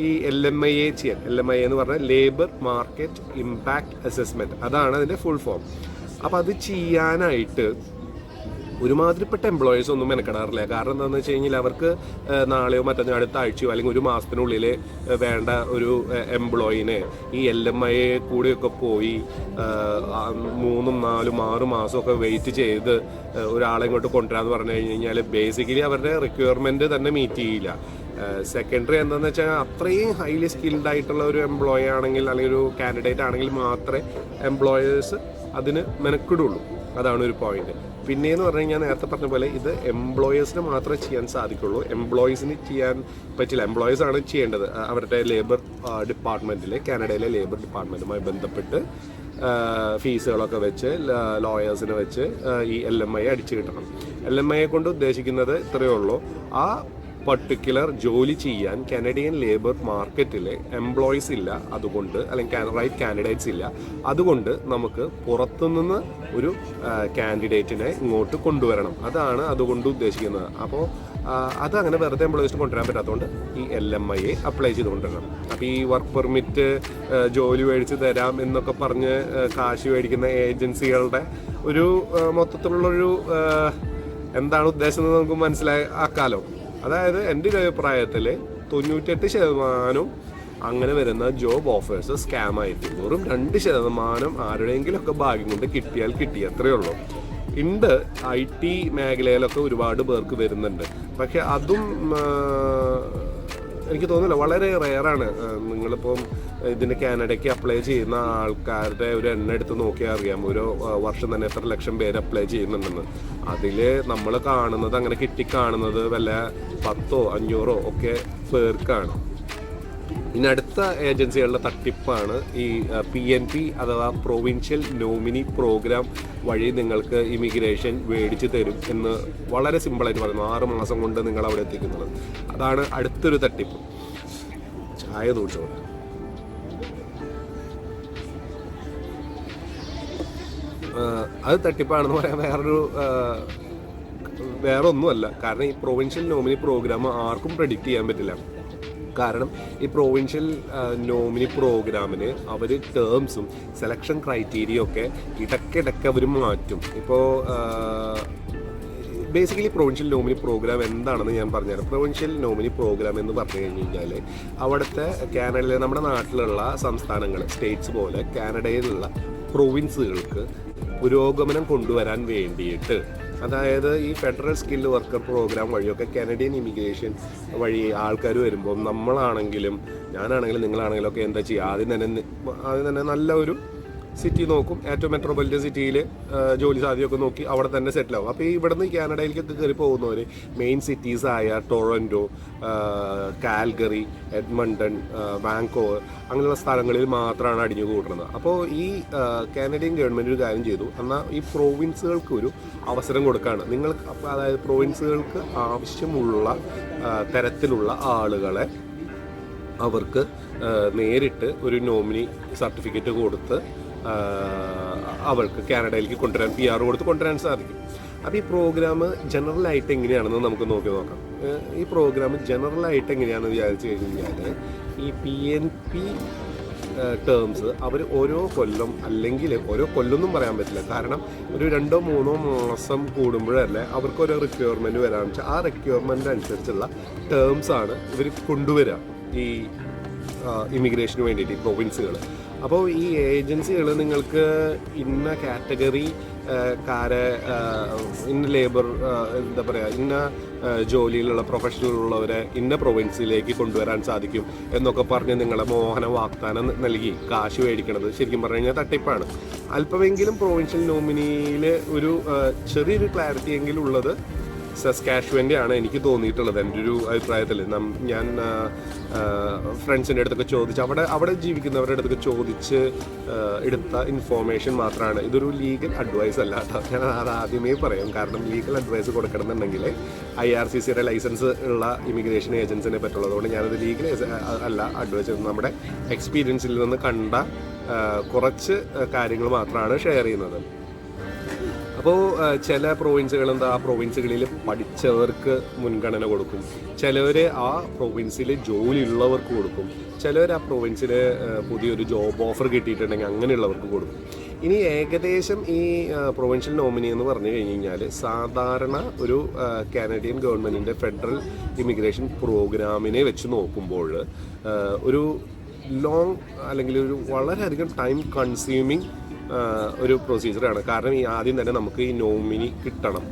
ഈ LMIA ചെയ്യാൻ, LMIA എന്ന് പറഞ്ഞാൽ ലേബർ മാർക്കറ്റ് ഇമ്പാക്റ്റ് അസസ്മെൻറ്റ്, അതാണ് അതിൻ്റെ ഫുൾ ഫോം. അപ്പോൾ അത് ചെയ്യാനായിട്ട് ഒരുമാതിരിപ്പെട്ട എംപ്ലോയേഴ്സ് ഒന്നും മെനക്കെടാറില്ല. കാരണം എന്താണെന്ന് വെച്ച് കഴിഞ്ഞാൽ അവർക്ക് നാളെയോ മറ്റന്നാളോ അടുത്ത ആഴ്ചയോ അല്ലെങ്കിൽ ഒരു മാസത്തിനുള്ളിൽ വേണ്ട ഒരു എംപ്ലോയിനെ ഈ LMIA കൂടിയൊക്കെ പോയി 3, 4, 6 മാസമൊക്കെ വെയിറ്റ് ചെയ്ത് ഒരാളെ ഇങ്ങോട്ട് കൊണ്ടുവരാന്ന് പറഞ്ഞു കഴിഞ്ഞാൽ ബേസിക്കലി അവരുടെ റിക്വയർമെൻറ്റ് തന്നെ മീറ്റ് ചെയ്യില്ല. സെക്കൻഡറി എന്താണെന്ന് വെച്ചാൽ അത്രയും ഹൈലി സ്കിൽഡ് ആയിട്ടുള്ള ഒരു എംപ്ലോയി ആണെങ്കിൽ അല്ലെങ്കിൽ ഒരു കാൻഡിഡേറ്റ് ആണെങ്കിൽ മാത്രമേ എംപ്ലോയേഴ്സ് അതിന് മെനക്കിടുള്ളൂ. അതാണ് ഒരു പോയിന്റ്. പിന്നെയെന്ന് പറഞ്ഞു കഴിഞ്ഞാൽ നേരത്തെ പറഞ്ഞ പോലെ ഇത് എംപ്ലോയേഴ്സിന് മാത്രമേ ചെയ്യാൻ സാധിക്കുള്ളൂ, എംപ്ലോയീസിന് ചെയ്യാൻ പറ്റില്ല. എംപ്ലോയീസ് ആണ് ചെയ്യേണ്ടത്. അവരുടെ ലേബർ ഡിപ്പാർട്ട്മെൻറ്റിൽ, കാനഡയിലെ ലേബർ ഡിപ്പാർട്ട്മെൻറ്റുമായി ബന്ധപ്പെട്ട് ഫീസുകളൊക്കെ വെച്ച് ലോയേഴ്സിനെ വെച്ച് ഈ LMIA അടിച്ചു കിട്ടണം. LMIA കൊണ്ട് ഉദ്ദേശിക്കുന്നത് ഇത്രയേ ഉള്ളൂ, ആ പർട്ടിക്കുലർ ജോലി ചെയ്യാൻ കനഡിയൻ ലേബർ മാർക്കറ്റിൽ എംപ്ലോയീസ് ഇല്ല, അതുകൊണ്ട് അല്ലെങ്കിൽ റൈറ്റ് കാൻഡിഡേറ്റ്സ് ഇല്ല, അതുകൊണ്ട് നമുക്ക് പുറത്തുനിന്ന് ഒരു കാൻഡിഡേറ്റിനെ ഇങ്ങോട്ട് കൊണ്ടുവരണം. അതാണ് അതുകൊണ്ട് ഉദ്ദേശിക്കുന്നത്. അപ്പോൾ അതങ്ങനെ വെറുതെ എംപ്ലോയീസിന് കൊണ്ടുവരാൻ പറ്റാത്തതുകൊണ്ട് ഈ LMIA അപ്ലൈ ചെയ്ത് കൊണ്ടുവരണം. അപ്പോൾ ഈ വർക്ക് പെർമിറ്റ് ജോലി മേടിച്ച് തരാം എന്നൊക്കെ പറഞ്ഞ് കാശ് മേടിക്കുന്ന ഏജൻസികളുടെ ഒരു മൊത്തത്തിലുള്ളൊരു എന്താണ് ഉദ്ദേശം എന്ന് നമുക്ക് മനസ്സിലാക്കാലോ. അതായത് എൻ്റെ ഒരു അഭിപ്രായത്തിൽ 98% അങ്ങനെ വരുന്ന ജോബ് ഓഫേഴ്സ് സ്കാം ആയിട്ട്, വെറും 2% ആരുടെയെങ്കിലുമൊക്കെ ഭാഗ്യം കൊണ്ട് കിട്ടിയാൽ കിട്ടി, അത്രയേ ഉള്ളൂ. ഉണ്ട്, IT മേഖലയിലൊക്കെ ഒരുപാട് പേർക്ക് വരുന്നുണ്ട്. പക്ഷെ അതും എനിക്ക് തോന്നുന്നില്ല, വളരെ റെയറാണ്. നിങ്ങളിപ്പം ഇതിന് കാനഡയ്ക്ക് അപ്ലൈ ചെയ്യുന്ന ആൾക്കാരുടെ ഒരു എണ്ണം എടുത്ത് നോക്കിയാൽ അറിയാം, ഒരു വർഷം തന്നെ എത്ര ലക്ഷം പേര് അപ്ലൈ ചെയ്യുന്നുണ്ടെന്ന്. അതിൽ നമ്മൾ കാണുന്നത്, അങ്ങനെ കിട്ടിക്കാണുന്നത് വല്ല 10 500 ഒക്കെ പേർക്കാണ്. ഇനി അടുത്ത ഏജൻസികളുടെ തട്ടിപ്പാണ് ഈ PNP അഥവാ പ്രൊവിൻഷ്യൽ നോമിനി പ്രോഗ്രാം വഴി നിങ്ങൾക്ക് ഇമിഗ്രേഷൻ മേടിച്ച് തരും എന്ന് വളരെ സിമ്പിളായിട്ട് പറയുന്നു. 6 മാസം കൊണ്ട് നിങ്ങൾ അവിടെ എത്തിക്കുന്നത്. അതാണ് അടുത്തൊരു തട്ടിപ്പ്. ചായ തൂച്ചോളൂ. അത് തട്ടിപ്പാണെന്ന് പറയാൻ വേറെ ഒന്നുമല്ല. കാരണം ഈ പ്രൊവിൻഷ്യൽ നോമിനി പ്രോഗ്രാം ആർക്കും പ്രെഡിക്റ്റ് ചെയ്യാൻ പറ്റില്ല. കാരണം ഈ പ്രൊവിൻഷ്യൽ നോമിനി പ്രോഗ്രാമിന് അവർ ടേംസും സെലക്ഷൻ ക്രൈറ്റീരിയ ഒക്കെ ഇടയ്ക്കിടയ്ക്ക് അവർ മാറ്റും. ഇപ്പോൾ ബേസിക്കലി പ്രൊവിൻഷ്യൽ നോമിനി പ്രോഗ്രാം എന്താണെന്ന് ഞാൻ പറഞ്ഞുതരാം. പ്രൊവിൻഷ്യൽ നോമിനി പ്രോഗ്രാം എന്ന് പറഞ്ഞു കഴിഞ്ഞാൽ അവിടുത്തെ കാനഡയിലെ, നമ്മുടെ നാട്ടിലുള്ള സംസ്ഥാനങ്ങൾ, സ്റ്റേറ്റ്സ് പോലെ കാനഡയിലുള്ള പ്രൊവിൻസുകൾക്ക് പുരോഗമനം കൊണ്ടുവരാൻ വേണ്ടിയിട്ട്, അതായത് ഈ ഫെഡറൽ സ്കിൽ വർക്കർ പ്രോഗ്രാം വഴിയൊക്കെ കാനഡിയൻ ഇമിഗ്രേഷൻ വഴി ആൾക്കാർ വരുമ്പോൾ നമ്മളാണെങ്കിലും ഞാനാണെങ്കിലും നിങ്ങളാണെങ്കിലും ഒക്കെ എന്താ ചെയ്യുക, ആദ്യം തന്നെ നല്ല ഒരു സിറ്റി നോക്കും. ഏറ്റവും മെട്രോപൊളിറ്റൻ സിറ്റിയിൽ ജോലി സാധ്യതയൊക്കെ നോക്കി അവിടെ തന്നെ സെറ്റിൽ ആവും. അപ്പോൾ ഈ ഇവിടുന്ന് കാനഡയിലേക്ക് കയറി പോകുന്നവർ മെയിൻ സിറ്റീസായ ടൊറൻറ്റോ, കാൽഗറി, എഡ്മണ്ടൺ, വാങ്കോവർ അങ്ങനെയുള്ള സ്ഥലങ്ങളിൽ മാത്രമാണ് അടിഞ്ഞു കൂടുന്നത്. അപ്പോൾ ഈ കാനഡിയൻ ഗവൺമെൻറ് ഒരു കാര്യം ചെയ്തു, എന്നാൽ ഈ പ്രൊവിൻസുകൾക്ക് ഒരു അവസരം കൊടുക്കുകയാണ്. നിങ്ങൾക്ക്, അതായത് പ്രൊവിൻസുകൾക്ക് ആവശ്യമുള്ള തരത്തിലുള്ള ആളുകളെ അവർക്ക് നേരിട്ട് ഒരു നോമിനി സർട്ടിഫിക്കറ്റ് കൊടുത്ത് അവർക്ക് കാനഡയിലേക്ക് കൊണ്ടുവരാൻ PR കൊടുത്ത് കൊണ്ടുവരാൻ സാധിക്കും. അപ്പോൾ ഈ പ്രോഗ്രാം ജനറലായിട്ട് എങ്ങനെയാണെന്ന് നമുക്ക് നോക്കാം. ഈ പ്രോഗ്രാം ജനറലായിട്ട് എങ്ങനെയാണെന്ന് വിചാരിച്ചു കഴിഞ്ഞാൽ ഈ PNP ടേംസ് അവർ ഓരോ കൊല്ലം, അല്ലെങ്കിൽ ഓരോ കൊല്ലമൊന്നും പറയാൻ പറ്റില്ല, കാരണം ഒരു 2-3 മാസം കൂടുമ്പോഴല്ലേ അവർക്കൊരു റിക്വയർമെൻറ്റ് വരാമെന്ന് വെച്ചാൽ ആ റിക്വയർമെൻറ്റ് അനുസരിച്ചുള്ള ടേംസാണ് ഇവർ കൊണ്ടുവരിക ഈ ഇമിഗ്രേഷന് വേണ്ടിയിട്ട് ഈ പ്രൊവിൻസുകൾ. അപ്പോൾ ഈ ഏജൻസികൾ നിങ്ങൾക്ക് ഇന്ന കാറ്റഗറി ഇന്ന ലേബർ എന്താ പറയുക, ഇന്ന ജോലിയിലുള്ള പ്രൊഫഷണലുള്ളവരെ ഇന്ന പ്രൊവിൻസിലേക്ക് കൊണ്ടുവരാൻ സാധിക്കും എന്നൊക്കെ പറഞ്ഞ് നിങ്ങളെ മോഹന വാഗ്ദാനം നൽകി കാശ് മേടിക്കണത് ശരിക്കും പറഞ്ഞു കഴിഞ്ഞാൽ തട്ടിപ്പാണ്. അല്പമെങ്കിലും പ്രൊവിൻഷ്യൽ നോമിനിയിൽ ഒരു ചെറിയൊരു ക്ലാരിറ്റി എങ്കിലും ഉള്ളത് സസ്കാഷ്വൻ്റെ ആണ് എനിക്ക് തോന്നിയിട്ടുള്ളത്. എൻ്റെ ഒരു അഭിപ്രായത്തിൽ ഞാൻ ഫ്രണ്ട്സിൻ്റെ അടുത്തൊക്കെ ചോദിച്ച് അവിടെ ജീവിക്കുന്നവരുടെ അടുത്തൊക്കെ ചോദിച്ച് എടുത്ത ഇൻഫോർമേഷൻ മാത്രമാണ്. ഇതൊരു ലീഗൽ അഡ്വൈസ് അല്ല കേട്ടോ, ഞാൻ അത് ആദ്യമേ പറയാം. കാരണം ലീഗൽ അഡ്വൈസ് കൊടുക്കണമെന്നുണ്ടെങ്കിൽ IRCCയുടെ ലൈസൻസ് ഉള്ള ഇമിഗ്രേഷൻ ഏജൻസിനെ പറ്റുള്ളത്. അതുകൊണ്ട് ഞാനത് ലീഗൽ അല്ല അഡ്വൈസ്, നമ്മുടെ എക്സ്പീരിയൻസിൽ നിന്ന് കണ്ട കുറച്ച് കാര്യങ്ങൾ മാത്രമാണ് ഷെയർ ചെയ്യുന്നത്. അപ്പോൾ ചില പ്രൊവിൻസുകൾ ആ പ്രൊവിൻസുകളിൽ പഠിച്ചവർക്ക് മുൻഗണന കൊടുക്കും, ചിലവർ ആ പ്രൊവിൻസിൽ ജോലിയുള്ളവർക്ക് കൊടുക്കും, ചിലവർ ആ പ്രൊവിൻസിൽ പുതിയൊരു ജോബ് ഓഫർ കിട്ടിയിട്ടുണ്ടെങ്കിൽ അങ്ങനെയുള്ളവർക്ക് കൊടുക്കും. ഇനി ഏകദേശം ഈ പ്രൊവിൻഷ്യൽ നോമിനി എന്ന് പറഞ്ഞു കഴിഞ്ഞാൽ സാധാരണ ഒരു കാനഡിയൻ ഗവൺമെൻറ്റിൻ്റെ ഫെഡറൽ ഇമിഗ്രേഷൻ പ്രോഗ്രാമിനെ വെച്ച് നോക്കുമ്പോൾ ഒരു ലോങ് അല്ലെങ്കിൽ ഒരു വളരെയധികം ടൈം കൺസ്യൂമിങ് ഒരു പ്രൊസീജിയറാണ്. കാരണം ഈ ആദ്യം തന്നെ നമുക്ക് ഈ നോമിനി കിട്ടണം.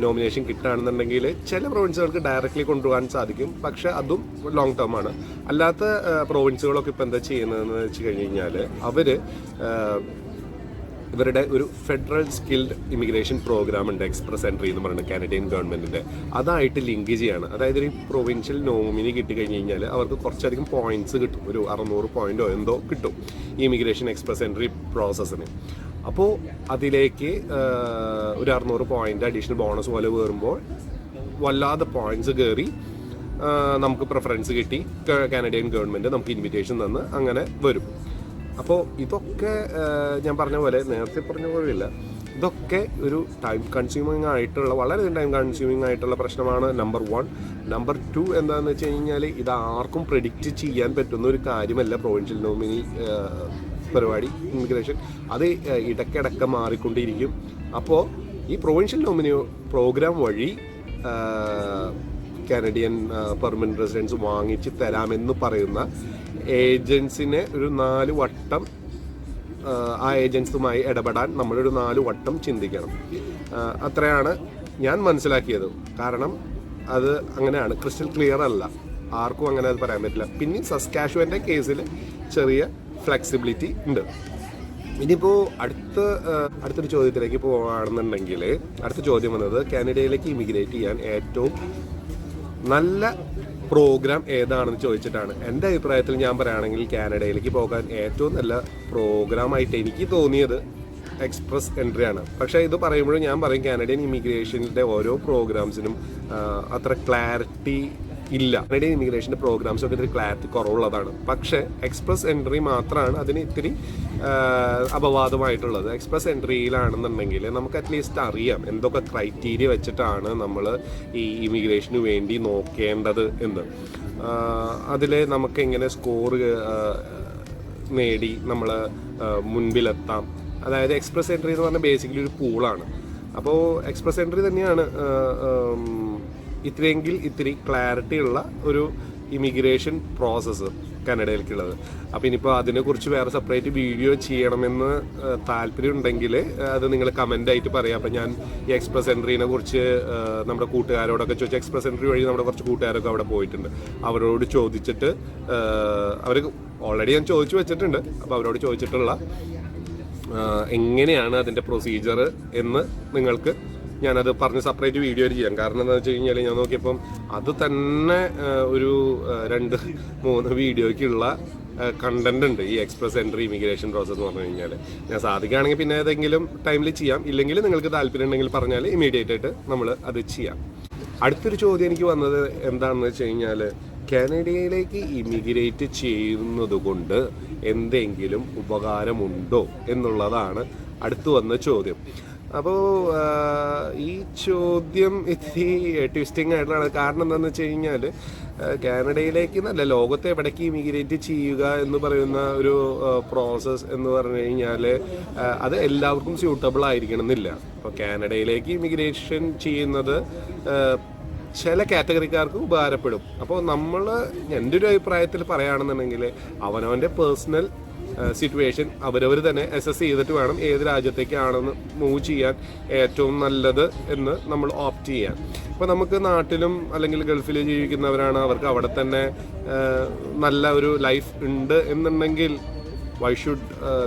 നോമിനേഷൻ കിട്ടുകയാണെന്നുണ്ടെങ്കിൽ ചില പ്രൊവിൻസുകൾക്ക് ഡയറക്റ്റ്ലി കൊണ്ടുപോകാൻ സാധിക്കും, പക്ഷേ അതും ലോങ് ടേം ആണ്. അല്ലാത്ത പ്രൊവിൻസുകളൊക്കെ ഇപ്പോൾ എന്താ ചെയ്യുന്നതെന്ന് വെച്ച് കഴിഞ്ഞ് കഴിഞ്ഞാൽ അവർ ഇവരുടെ ഒരു ഫെഡറൽ സ്കിൽഡ് ഇമിഗ്രേഷൻ പ്രോഗ്രാം ഉണ്ട്, എക്സ്പ്രസ് എൻട്രി എന്ന് പറയുന്നത് കാനഡിയൻ ഗവൺമെൻറ്റിൻ്റെ. അതായിട്ട് ലിങ്ക് ചെയ്യാണ്. അതായത് ഈ പ്രൊവിൻഷ്യൽ നോമിനി കിട്ടിക്കഴിഞ്ഞ് കഴിഞ്ഞാൽ അവർക്ക് കുറച്ചധികം പോയിൻറ്റ്സ് കിട്ടും, ഒരു 600 പോയിൻറ്റോ എന്തോ കിട്ടും ഈ ഇമിഗ്രേഷൻ എക്സ്പ്രസ് എൻട്രി പ്രോസസ്സിന്. അപ്പോൾ അതിലേക്ക് ഒരു 600 പോയിൻ്റ് അഡീഷണൽ ബോണസ് പോലെ കയറുമ്പോൾ വല്ലാതെ പോയിൻറ്റ്സ് കയറി നമുക്ക് പ്രിഫറൻസ് കിട്ടി, കാനഡിയൻ ഗവൺമെൻറ് നമുക്ക് ഇൻവിറ്റേഷൻ തന്ന് അങ്ങനെ വരും. അപ്പോൾ ഇതൊക്കെ ഞാൻ പറഞ്ഞ പോലെ, നേരത്തെ പറഞ്ഞ പോലെയില്ല, ഇതൊക്കെ ഒരു ടൈം കൺസ്യൂമിങ് ആയിട്ടുള്ള, വളരെ ടൈം കൺസ്യൂമിങ് ആയിട്ടുള്ള പ്രശ്നമാണ്. നമ്പർ 1. നമ്പർ 2 എന്താണെന്ന് വെച്ച് കഴിഞ്ഞാൽ ഇത് ആർക്കും പ്രെഡിക്റ്റ് ചെയ്യാൻ പറ്റുന്ന ഒരു കാര്യമല്ല പ്രൊവിൻഷ്യൽ നോമിനി പരിപാടി, ഇമിഗ്രേഷൻ. അത് ഇടയ്ക്കിടയ്ക്ക് മാറിക്കൊണ്ടിരിക്കും. അപ്പോൾ ഈ പ്രൊവിൻഷ്യൽ നോമിനി പ്രോഗ്രാം വഴി കാനഡിയൻ പെർമനന്റ് റെസിഡൻസ് വാങ്ങിച്ച് തരാമെന്ന് പറയുന്ന ഏജൻസിനെ ഒരു 4 വട്ടം ആ ഏജൻസുമായി ഇടപെടാൻ നമ്മളൊരു 4 വട്ടം ചിന്തിക്കണം. അത്രയാണ് ഞാൻ മനസ്സിലാക്കിയത്. കാരണം അത് അങ്ങനെയാണ്, ക്രിസ്റ്റൽ ക്ലിയർ അല്ല, ആർക്കും അങ്ങനെ അത് പറയാൻ പറ്റില്ല. പിന്നെ സസ്കാഷ്വൻ്റെ കേസിൽ ചെറിയ ഫ്ലെക്സിബിലിറ്റി ഉണ്ട്. ഇനിയിപ്പോൾ അടുത്തൊരു ചോദ്യത്തിലേക്ക് പോവുകയാണെന്നുണ്ടെങ്കിൽ, അടുത്ത ചോദ്യം വന്നത് കാനഡയിലേക്ക് ഇമിഗ്രേറ്റ് ചെയ്യാൻ ഏറ്റവും നല്ല പ്രോഗ്രാം ഏതാണെന്ന് ചോദിച്ചിട്ടാണ്. എൻ്റെ അഭിപ്രായത്തിൽ ഞാൻ പറയുകയാണെങ്കിൽ കാനഡയിലേക്ക് പോകാൻ ഏറ്റവും നല്ല പ്രോഗ്രാമായിട്ട് എനിക്ക് തോന്നിയത് എക്സ്പ്രസ് എൻട്രി ആണ്. പക്ഷേ ഇത് പറയുമ്പോഴും ഞാൻ പറയും കാനഡിയൻ ഇമിഗ്രേഷൻ്റെ ഓരോ പ്രോഗ്രാംസിനും അത്ര ക്ലാരിറ്റി ഇല്ല. കാനഡിയൻ ഇമിഗ്രേഷൻ്റെ പ്രോഗ്രാംസൊക്കെ ഇത്തിരി ക്ലാരിറ്റി കുറവുള്ളതാണ്. പക്ഷേ എക്സ്പ്രസ് എൻട്രി മാത്രമാണ് അതിന് ഇത്തിരി അപവാദമായിട്ടുള്ളത്. എക്സ്പ്രസ് എൻട്രിയിലാണെന്നുണ്ടെങ്കിൽ നമുക്ക് അറ്റ്ലീസ്റ്റ് അറിയാം എന്തൊക്കെ ക്രൈറ്റീരിയ വെച്ചിട്ടാണ് നമ്മൾ ഈ ഇമിഗ്രേഷന് വേണ്ടി നോക്കേണ്ടത് എന്ന്. അതിൽ നമുക്ക് എങ്ങനെ സ്കോർ നേടി നമ്മൾ മുൻപിലെത്താം. അതായത് എക്സ്പ്രസ് എൻട്രി എന്ന് പറഞ്ഞാൽ ബേസിക്കലി ഒരു പൂളാണ്. അപ്പോൾ എക്സ്പ്രസ് എൻട്രി തന്നെയാണ് ഇത്രയെങ്കിൽ ഇത്തിരി ക്ലാരിറ്റി ഉള്ള ഒരു ഇമിഗ്രേഷൻ പ്രോസസ്സ് കാനഡയിലേക്കുള്ളത്. അപ്പോൾ ഇനിയിപ്പോൾ അതിനെക്കുറിച്ച് വേറെ സെപ്പറേറ്റ് വീഡിയോ ചെയ്യണമെന്ന് താല്പര്യം ഉണ്ടെങ്കിൽ അത് നിങ്ങൾ കമൻ്റായിട്ട് പറയാം. അപ്പോൾ ഞാൻ ഈ എക്സ്പ്രസ് എൻട്രീനെ കുറിച്ച് നമ്മുടെ കൂട്ടുകാരോടൊക്കെ ചോദിച്ചു. എക്സ്പ്രസ് എൻട്രി വഴി നമ്മുടെ കുറച്ച് കൂട്ടുകാരൊക്കെ അവിടെ പോയിട്ടുണ്ട്. അവരോട് ചോദിച്ചിട്ട് അവർ ഓൾറെഡി ഞാൻ ചോദിച്ചു വെച്ചിട്ടുണ്ട്. അപ്പോൾ അവരോട് ചോദിച്ചിട്ടുള്ള എങ്ങനെയാണ് അതിൻ്റെ പ്രൊസീജിയർ എന്ന് നിങ്ങൾക്ക് ഞാനത് പറഞ്ഞ് സെപ്പറേറ്റ് വീഡിയോ ചെയ്യാം. കാരണം എന്താണെന്ന് വെച്ച് കഴിഞ്ഞാൽ ഞാൻ നോക്കിയപ്പം അത് തന്നെ ഒരു 2-3 വീഡിയോയ്ക്കുള്ള കണ്ടന്റ് ഉണ്ട് ഈ എക്സ്പ്രസ് എൻട്രി ഇമിഗ്രേഷൻ പ്രോസസ് എന്ന് പറഞ്ഞു കഴിഞ്ഞാൽ. ഞാൻ സാധിക്കുകയാണെങ്കിൽ പിന്നെ ഏതെങ്കിലും ടൈമിൽ ചെയ്യാം, ഇല്ലെങ്കിൽ നിങ്ങൾക്ക് താല്പര്യം ഉണ്ടെങ്കിൽ പറഞ്ഞാൽ ഇമീഡിയറ്റ് ആയിട്ട് നമ്മൾ അത് ചെയ്യാം. അടുത്തൊരു ചോദ്യം എനിക്ക് വന്നത് എന്താണെന്ന് വെച്ച് കഴിഞ്ഞാൽ കാനഡയിലേക്ക് ഇമിഗ്രേറ്റ് ചെയ്യുന്നത് കൊണ്ട് എന്തെങ്കിലും ഉപകാരമുണ്ടോ എന്നുള്ളതാണ് അടുത്തു വന്ന ചോദ്യം. അപ്പോൾ ഈ ചോദ്യം ഇത്തിരി ട്വിസ്റ്റിംഗ് ആയിട്ടുള്ളതാണ്. കാരണം എന്താണെന്ന് വെച്ച് കഴിഞ്ഞാൽ കാനഡയിലേക്ക് എന്നല്ല, ലോകത്തെ എവിടേക്ക് ഇമിഗ്രേറ്റ് ചെയ്യുക എന്ന് പറയുന്ന ഒരു പ്രോസസ്സ് എന്ന് പറഞ്ഞു കഴിഞ്ഞാൽ അത് എല്ലാവർക്കും സ്യൂട്ടബിൾ ആയിരിക്കണം എന്നില്ല. അപ്പോൾ കാനഡയിലേക്ക് ഇമിഗ്രേഷൻ ചെയ്യുന്നത് ചില കാറ്റഗറിക്കാർക്ക് ഉപകാരപ്പെടും. അപ്പോൾ എൻ്റെ ഒരു അഭിപ്രായത്തിൽ പറയുകയാണെന്നുണ്ടെങ്കിൽ അവനവൻ്റെ പേഴ്സണൽ സിറ്റുവേഷൻ അവരവർ തന്നെ അസസ് ചെയ്തിട്ട് വേണം ഏത് രാജ്യത്തേക്കാണെന്ന് മൂവ് ചെയ്യാൻ ഏറ്റവും നല്ലത് എന്ന് നമ്മൾ ഓപ്റ്റ് ചെയ്യാൻ. ഇപ്പോൾ നമുക്ക് നാട്ടിലും അല്ലെങ്കിൽ ഗൾഫിൽ ജീവിക്കുന്നവരാണ്, അവർക്ക് അവിടെ തന്നെ നല്ല ഒരു ലൈഫ് ഉണ്ട് എന്നുണ്ടെങ്കിൽ why should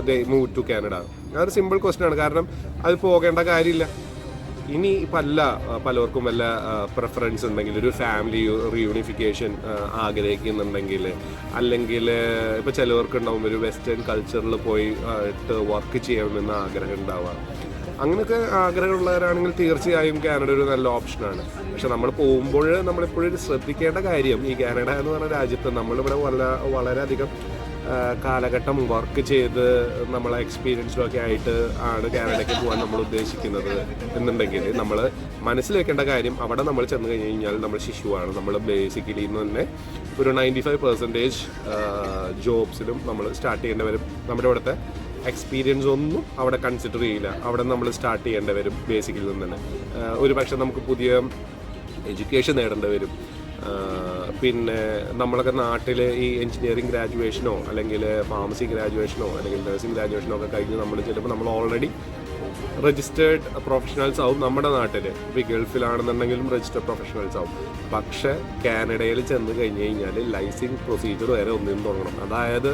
they move to Canada? അതൊരു സിമ്പിൾ ക്വസ്റ്റ്യൻ ആണ്. കാരണം അത് പോകേണ്ട കാര്യമില്ല. ഇനി പലർക്കും വല്ല പ്രിഫറൻസ് ഉണ്ടെങ്കിൽ, ഒരു ഫാമിലി റീയൂണിഫിക്കേഷൻ ആഗ്രഹിക്കുന്നുണ്ടെങ്കിൽ, അല്ലെങ്കിൽ ഇപ്പോൾ ചിലവർക്ക് ഉണ്ടാവും ഒരു വെസ്റ്റേൺ കൾച്ചറിൽ പോയി വർക്ക് ചെയ്യണമെന്ന് ആഗ്രഹം ഉണ്ടാവുക. അങ്ങനെയൊക്കെ ആഗ്രഹമുള്ളവരാണെങ്കിൽ തീർച്ചയായും കാനഡ ഒരു നല്ല ഓപ്ഷനാണ്. പക്ഷെ നമ്മൾ പോകുമ്പോൾ നമ്മളെപ്പോഴും ശ്രദ്ധിക്കേണ്ട കാര്യം, ഈ കാനഡ എന്ന് പറഞ്ഞ രാജ്യത്ത് നമ്മളിവിടെ വളരെയധികം കാലഘട്ടം വർക്ക് ചെയ്ത് നമ്മളെ എക്സ്പീരിയൻസിലൊക്കെ ആയിട്ട് ആണ് കാനഡയ്ക്ക് പോകാൻ നമ്മൾ ഉദ്ദേശിക്കുന്നത് എന്നുണ്ടെങ്കിൽ നമ്മൾ മനസ്സിൽ വെക്കേണ്ട കാര്യം, അവിടെ നമ്മൾ ചെന്ന് കഴിഞ്ഞ് കഴിഞ്ഞാൽ നമ്മൾ ശിശുവാണ്. നമ്മൾ ബേസിക്കലി തന്നെ ഒരു 95% ജോബ്സിലും നമ്മൾ സ്റ്റാർട്ട് ചെയ്യേണ്ടി വരും. നമ്മുടെ ഇവിടുത്തെ എക്സ്പീരിയൻസ് ഒന്നും അവിടെ കൺസിഡർ ചെയ്യില്ല. അവിടെ നമ്മൾ സ്റ്റാർട്ട് ചെയ്യേണ്ടി വരും ബേസിക്കിൽ നിന്ന് തന്നെ. ഒരു പക്ഷേ നമുക്ക് പുതിയ എഡ്യൂക്കേഷൻ നേടേണ്ടി വരും. പിന്നെ നമ്മളൊക്കെ നാട്ടിൽ ഈ എഞ്ചിനീയറിംഗ് ഗ്രാജുവേഷനോ അല്ലെങ്കിൽ ഫാർമസി ഗ്രാജുവേഷനോ അല്ലെങ്കിൽ നഴ്സിംഗ് ഗ്രാജുവേഷനോ ഒക്കെ കഴിഞ്ഞ് നമ്മൾ ചിലപ്പോൾ നമ്മൾ ഓൾറെഡി രജിസ്റ്റേർഡ് പ്രൊഫഷണൽസ് ആവും നമ്മുടെ നാട്ടിൽ. ഇപ്പോൾ ഗൾഫിലാണെന്നുണ്ടെങ്കിലും രജിസ്റ്റേർഡ് പ്രൊഫഷണൽസ് ആവും. പക്ഷേ കാനഡയിൽ ചെന്ന് കഴിഞ്ഞ് കഴിഞ്ഞാൽ ലൈസൻസിങ് പ്രൊസീജിയർ വരെ ഒന്നിനും തുടങ്ങണം. അതായത്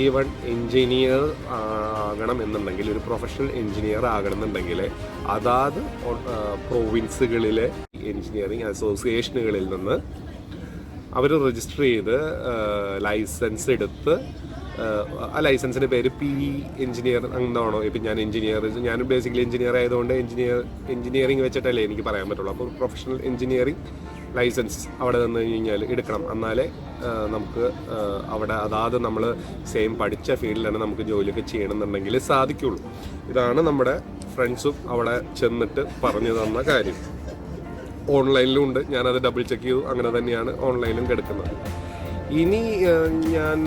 ഈവൺ എൻജിനീയർ ആകണം എന്നുണ്ടെങ്കിൽ, ഒരു പ്രൊഫഷണൽ എൻജിനീയർ ആകണമെന്നുണ്ടെങ്കിൽ അതാത് പ്രൊവിൻസുകളിലെ എൻജിനീയറിംഗ് അസോസിയേഷനുകളിൽ നിന്ന് അവർ രജിസ്റ്റർ ചെയ്ത് ലൈസൻസ് എടുത്ത്, ആ ലൈസൻസിൻ്റെ പേര് PE എഞ്ചിനീയർ എന്താണോ. ഇപ്പം ഞാൻ ബേസിക്കലി എഞ്ചിനീയർ ആയതുകൊണ്ട് എഞ്ചിനീയറിംഗ് വെച്ചിട്ടല്ലേ എനിക്ക് പറയാൻ പറ്റുള്ളൂ. അപ്പോൾ പ്രൊഫഷണൽ എഞ്ചിനീയറിംഗ് ലൈസൻസ് അവിടെ നിന്ന് കഴിഞ്ഞാൽ എടുക്കണം. എന്നാലേ നമുക്ക് അവിടെ അതാത് നമ്മൾ സെയിം പഠിച്ച ഫീൽഡിലാണ് നമുക്ക് ജോലിയൊക്കെ ചെയ്യണമെന്നുണ്ടെങ്കിൽ സാധിക്കുള്ളൂ. ഇതാണ് നമ്മുടെ ഫ്രണ്ട്സും അവിടെ ചെന്നിട്ട് പറഞ്ഞു തന്ന കാര്യം. ഓൺലൈനിലും ഉണ്ട്, ഞാനത് ഡബിൾ ചെക്ക് ചെയ്തു. അങ്ങനെ തന്നെയാണ് ഓൺലൈനിലും കിടക്കുന്നത്. ഇനി ഞാൻ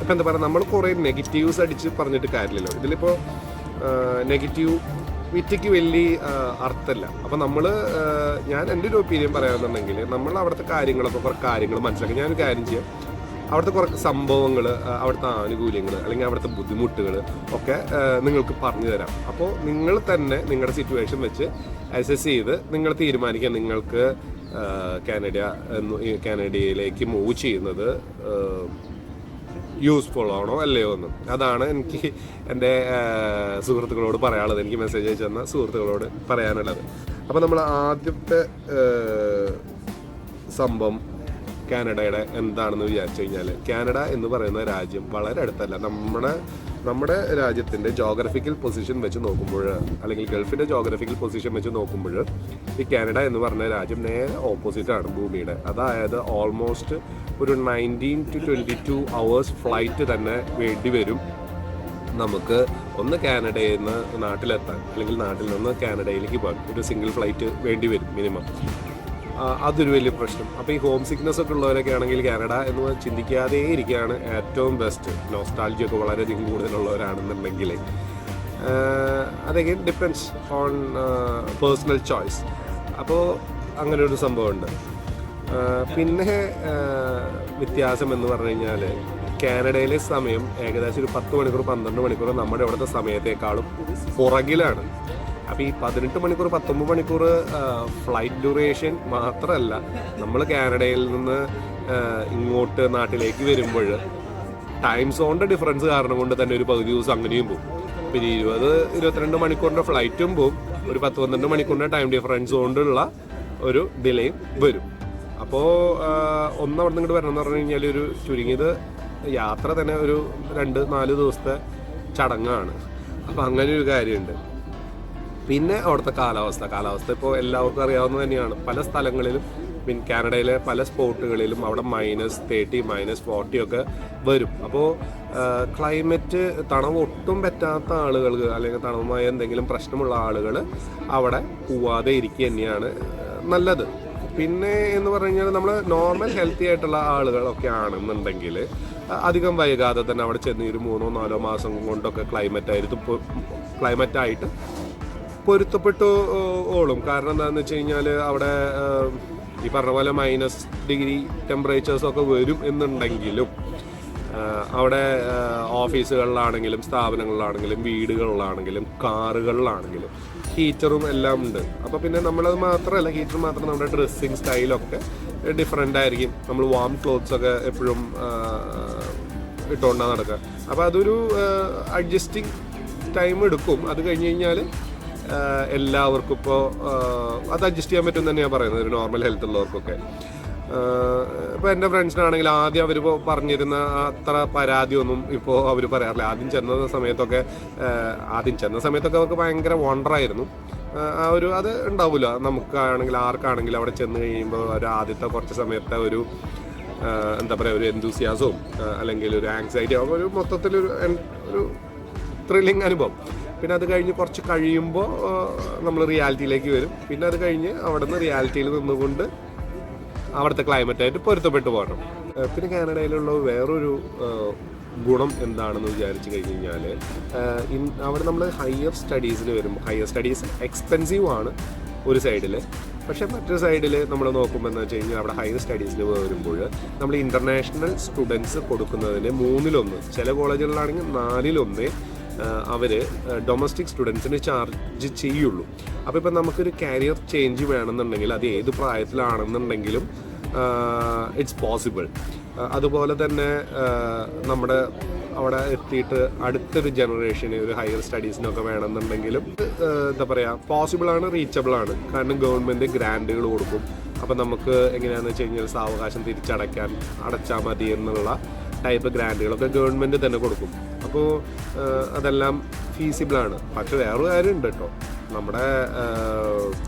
ഇപ്പം എന്താ പറയുക, നമ്മൾ കുറേ നെഗറ്റീവ്സ് അടിച്ച് പറഞ്ഞിട്ട് കാര്യമില്ലല്ലോ. ഇതിലിപ്പോൾ നെഗറ്റിവിറ്റിക്ക് വലിയ അർത്ഥമില്ല. അപ്പം ഞാൻ എൻ്റെ ഒരു ഒപ്പീനിയൻ പറയാമെന്നുണ്ടെങ്കിൽ, നമ്മൾ അവിടുത്തെ കുറേ കാര്യങ്ങൾ മനസ്സിലാക്കി. ഞാനൊരു കാര്യം ചെയ്യാം, അവിടുത്തെ കുറേ സംഭവങ്ങൾ, അവിടുത്തെ ആനുകൂല്യങ്ങൾ അല്ലെങ്കിൽ അവിടുത്തെ ബുദ്ധിമുട്ടുകൾ ഒക്കെ നിങ്ങൾക്ക് പറഞ്ഞു തരാം. അപ്പോൾ നിങ്ങൾ തന്നെ നിങ്ങളുടെ സിറ്റുവേഷൻ വെച്ച് അസസ് ചെയ്ത് നിങ്ങൾ തീരുമാനിക്കുക നിങ്ങൾക്ക് കാനഡയിലേക്ക് മൂവ് ചെയ്യുന്നത് യൂസ്ഫുൾ ആണോ അല്ലയോ എന്ന്. അതാണ് എനിക്ക് എൻ്റെ സുഹൃത്തുക്കളോട് പറയാനുള്ളത്, എനിക്ക് മെസ്സേജ് അയച്ചു തന്ന സുഹൃത്തുക്കളോട് പറയാനുള്ളത്. അപ്പോൾ നമ്മൾ ആദ്യത്തെ സംഭവം കാനഡയുടെ എന്താണെന്ന് വിചാരിച്ചു കഴിഞ്ഞാൽ, കാനഡ എന്ന് പറയുന്ന രാജ്യം വളരെ അടുത്തല്ല. നമ്മുടെ രാജ്യത്തിൻ്റെ ജോഗ്രഫിക്കൽ പൊസിഷൻ വെച്ച് നോക്കുമ്പോൾ, അല്ലെങ്കിൽ ഗൾഫിൻ്റെ ജോഗ്രഫിക്കൽ പൊസിഷൻ വെച്ച് നോക്കുമ്പോൾ, ഈ കാനഡ എന്ന് പറഞ്ഞ രാജ്യം നേരെ ഓപ്പോസിറ്റാണ് ഭൂമിയുടെ. അതായത് ഓൾമോസ്റ്റ് ഒരു 19 to 22 hours ഫ്ലൈറ്റ് തന്നെ വേണ്ടി വരും നമുക്ക് ഒന്ന് കാനഡയിൽ നിന്ന് നാട്ടിലെത്താൻ, അല്ലെങ്കിൽ നാട്ടിൽ നിന്ന് കാനഡയിലേക്ക് പോകാൻ. ഒരു സിംഗിൾ ഫ്ലൈറ്റ് വേണ്ടി വരും മിനിമം. അതൊരു വലിയ പ്രശ്നം. അപ്പോൾ ഈ ഹോം സിക്നെസ് ഒക്കെ ഉള്ളവരൊക്കെ ആണെങ്കിൽ കാനഡ എന്ന് ചിന്തിക്കാതെ ഇരിക്കുകയാണ് ഏറ്റവും ബെസ്റ്റ്. നോസ്റ്റാൾജിയൊക്കെ വളരെയധികം കൂടുതലുള്ളവരാണെന്നുണ്ടെങ്കിൽ അതെഗെയിൻ ഡിപ്പെൻഡ്സ് ഓൺ പേഴ്സണൽ ചോയ്സ്. അപ്പോൾ അങ്ങനെ ഒരു സംഭവമുണ്ട്. പിന്നെ വ്യത്യാസം എന്ന് പറഞ്ഞു കഴിഞ്ഞാൽ, കാനഡയിലെ സമയം ഏകദേശം ഒരു 10 മണിക്കൂർ 12 മണിക്കൂർ നമ്മുടെ ഇവിടുത്തെ സമയത്തേക്കാളും പുറകിലാണ്. അപ്പോൾ ഈ 18 മണിക്കൂർ 19 മണിക്കൂർ ഫ്ലൈറ്റ് ഡ്യൂറേഷൻ മാത്രമല്ല, നമ്മൾ കാനഡയിൽ നിന്ന് ഇങ്ങോട്ട് നാട്ടിലേക്ക് വരുമ്പോൾ ടൈം സോണിൻ്റെ ഡിഫറൻസ് കാരണം കൊണ്ട് തന്നെ ഒരു പകുതി ദിവസം അങ്ങനെയും പോകും. പിന്നെ 20-22 മണിക്കൂറിൻ്റെ ഫ്ലൈറ്റും പോകും, ഒരു 10-12 മണിക്കൂറിൻ്റെ ടൈം ഡിഫറൻസ് കൊണ്ടുള്ള ഒരു ഡിലേയും വരും. അപ്പോൾ അവിടെ നിന്ന് ഇങ്ങോട്ട് വരണം എന്ന് പറഞ്ഞു കഴിഞ്ഞാൽ ഒരു ചുരുങ്ങിയത് യാത്ര തന്നെ ഒരു 2-4 ദിവസത്തെ ചടങ്ങാണ്. അപ്പോൾ അങ്ങനെ ഒരു കാര്യമുണ്ട്. പിന്നെ അവിടുത്തെ കാലാവസ്ഥ ഇപ്പോൾ എല്ലാവർക്കും അറിയാവുന്നത് തന്നെയാണ്. പല സ്ഥലങ്ങളിലും കാനഡയിലെ പല സ്പോട്ടുകളിലും അവിടെ -30 -40 ഒക്കെ വരും. അപ്പോൾ ക്ലൈമറ്റ് തണവ് ഒട്ടും പറ്റാത്ത ആളുകൾക്ക് അല്ലെങ്കിൽ തണവുമായി എന്തെങ്കിലും പ്രശ്നമുള്ള ആളുകൾ അവിടെ പോവാതെ ഇരിക്കുക തന്നെയാണ് നല്ലത്. പിന്നെ എന്ന് പറഞ്ഞു കഴിഞ്ഞാൽ നമ്മൾ നോർമൽ ഹെൽത്തി ആയിട്ടുള്ള ആളുകളൊക്കെ ആണെന്നുണ്ടെങ്കിൽ അധികം വൈകാതെ തന്നെ അവിടെ ചെന്ന് ഒരു 3-4 മാസം കൊണ്ടൊക്കെ ക്ലൈമറ്റായിട്ട് പൊരുത്തപ്പെട്ടു ഓളും. കാരണം എന്താണെന്ന് വെച്ച് കഴിഞ്ഞാൽ അവിടെ ഈ പറഞ്ഞ പോലെ -ഡിഗ്രി ടെമ്പറേച്ചേഴ്സൊക്കെ വരും എന്നുണ്ടെങ്കിലും അവിടെ ഓഫീസുകളിലാണെങ്കിലും സ്ഥാപനങ്ങളിലാണെങ്കിലും വീടുകളിലാണെങ്കിലും കാറുകളിലാണെങ്കിലും ഹീറ്ററും എല്ലാം ഉണ്ട്. അപ്പോൾ പിന്നെ നമ്മളത് മാത്രമല്ല, ഹീറ്റർ മാത്രം നമ്മുടെ ഡ്രസ്സിങ് സ്റ്റൈലൊക്കെ ഡിഫറെൻ്റ് ആയിരിക്കും. നമ്മൾ വാം ക്ലോത്ത്സൊക്കെ എപ്പോഴും ഇട്ടുകൊണ്ടാണ് നടക്കുക. അപ്പോൾ അതൊരു അഡ്ജസ്റ്റിംഗ് ടൈം എടുക്കും. അത് കഴിഞ്ഞ് കഴിഞ്ഞാൽ എല്ലാവർക്കും ഇപ്പോൾ അത് അഡ്ജസ്റ്റ് ചെയ്യാൻ പറ്റും തന്നെയാണ് പറയുന്നത്, ഒരു നോർമൽ ഹെൽത്ത് ഉള്ളവർക്കൊക്കെ. ഇപ്പോൾ എൻ്റെ ഫ്രണ്ട്സിനാണെങ്കിൽ ആദ്യം അവരിപ്പോൾ പറഞ്ഞിരുന്ന അത്ര പരാതിയൊന്നും ഇപ്പോൾ അവർ പറയാറില്ല. ആദ്യം ചെന്ന സമയത്തൊക്കെ അവർക്ക് ഭയങ്കര വണ്ടറായിരുന്നു. ആ ഒരു അത് ഉണ്ടാവില്ല നമുക്കാണെങ്കിൽ ആർക്കാണെങ്കിലും അവിടെ ചെന്ന് കഴിയുമ്പോൾ ഒരു ആദ്യത്തെ കുറച്ച് സമയത്തെ ഒരു എന്താ പറയുക, ഒരു എന്തൂസിയാസവും അല്ലെങ്കിൽ ഒരു ആങ്സൈറ്റി, ഒരു മൊത്തത്തിലൊരു ത്രില്ലിങ് അനുഭവം. പിന്നെ അത് കഴിഞ്ഞ് കുറച്ച് കഴിയുമ്പോൾ നമ്മൾ റിയാലിറ്റിയിലേക്ക് വരും. പിന്നെ അത് കഴിഞ്ഞ് അവിടെ നിന്ന് റിയാലിറ്റിയിൽ നിന്നുകൊണ്ട് അവിടുത്തെ ക്ലൈമറ്റായിട്ട് പൊരുത്തപ്പെട്ടു പോകണം. പിന്നെ കാനഡയിലുള്ള വേറൊരു ഗുണം എന്താണെന്ന് വിചാരിച്ചു കഴിഞ്ഞ് കഴിഞ്ഞാൽ അവിടെ നമ്മൾ ഹയർ സ്റ്റഡീസിന് വരുമ്പോൾ, ഹയർ സ്റ്റഡീസ് എക്സ്പെൻസീവ് ആണ് ഒരു സൈഡിൽ, പക്ഷേ മറ്റൊരു സൈഡിൽ നമ്മൾ നോക്കുമ്പോൾ എന്ന് വെച്ച് കഴിഞ്ഞാൽ അവിടെ ഹയർ സ്റ്റഡീസിന് വരുമ്പോൾ നമ്മൾ ഇൻ്റർനാഷണൽ സ്റ്റുഡൻസ് കൊടുക്കുന്നതിന് 1/3, ചില കോളേജുകളിലാണെങ്കിൽ 4/1 അവർ ഡൊമസ്റ്റിക് സ്റ്റുഡൻസിന് ചാർജ് ചെയ്യുള്ളൂ. അപ്പോൾ ഇപ്പം നമുക്കൊരു കരിയർ ചേഞ്ച് വേണമെന്നുണ്ടെങ്കിൽ അത് ഏത് പ്രായത്തിലാണെന്നുണ്ടെങ്കിലും ഇറ്റ്സ് പോസിബിൾ. അതുപോലെ തന്നെ നമ്മുടെ അവിടെ എത്തിയിട്ട് അടുത്തൊരു ജനറേഷന് ഒരു ഹയർ സ്റ്റഡീസിനൊക്കെ വേണമെന്നുണ്ടെങ്കിലും എന്താ പറയുക, പോസിബിളാണ്, റീച്ചബിളാണ്. കാരണം ഗവൺമെൻറ് ഗ്രാൻഡുകൾ കൊടുക്കും. അപ്പോൾ നമുക്ക് എങ്ങനെയാണെന്ന് വെച്ച് കഴിഞ്ഞാൽ സാവകാശം അടച്ചാൽ മതി എന്നുള്ള ടൈപ്പ് ഗ്രാൻഡുകളൊക്കെ ഗവൺമെൻറ് തന്നെ കൊടുക്കും. അപ്പോൾ അതെല്ലാം ഫീസിബിളാണ്. പക്ഷേ വേറൊരു കാര്യമുണ്ട് കേട്ടോ, നമ്മുടെ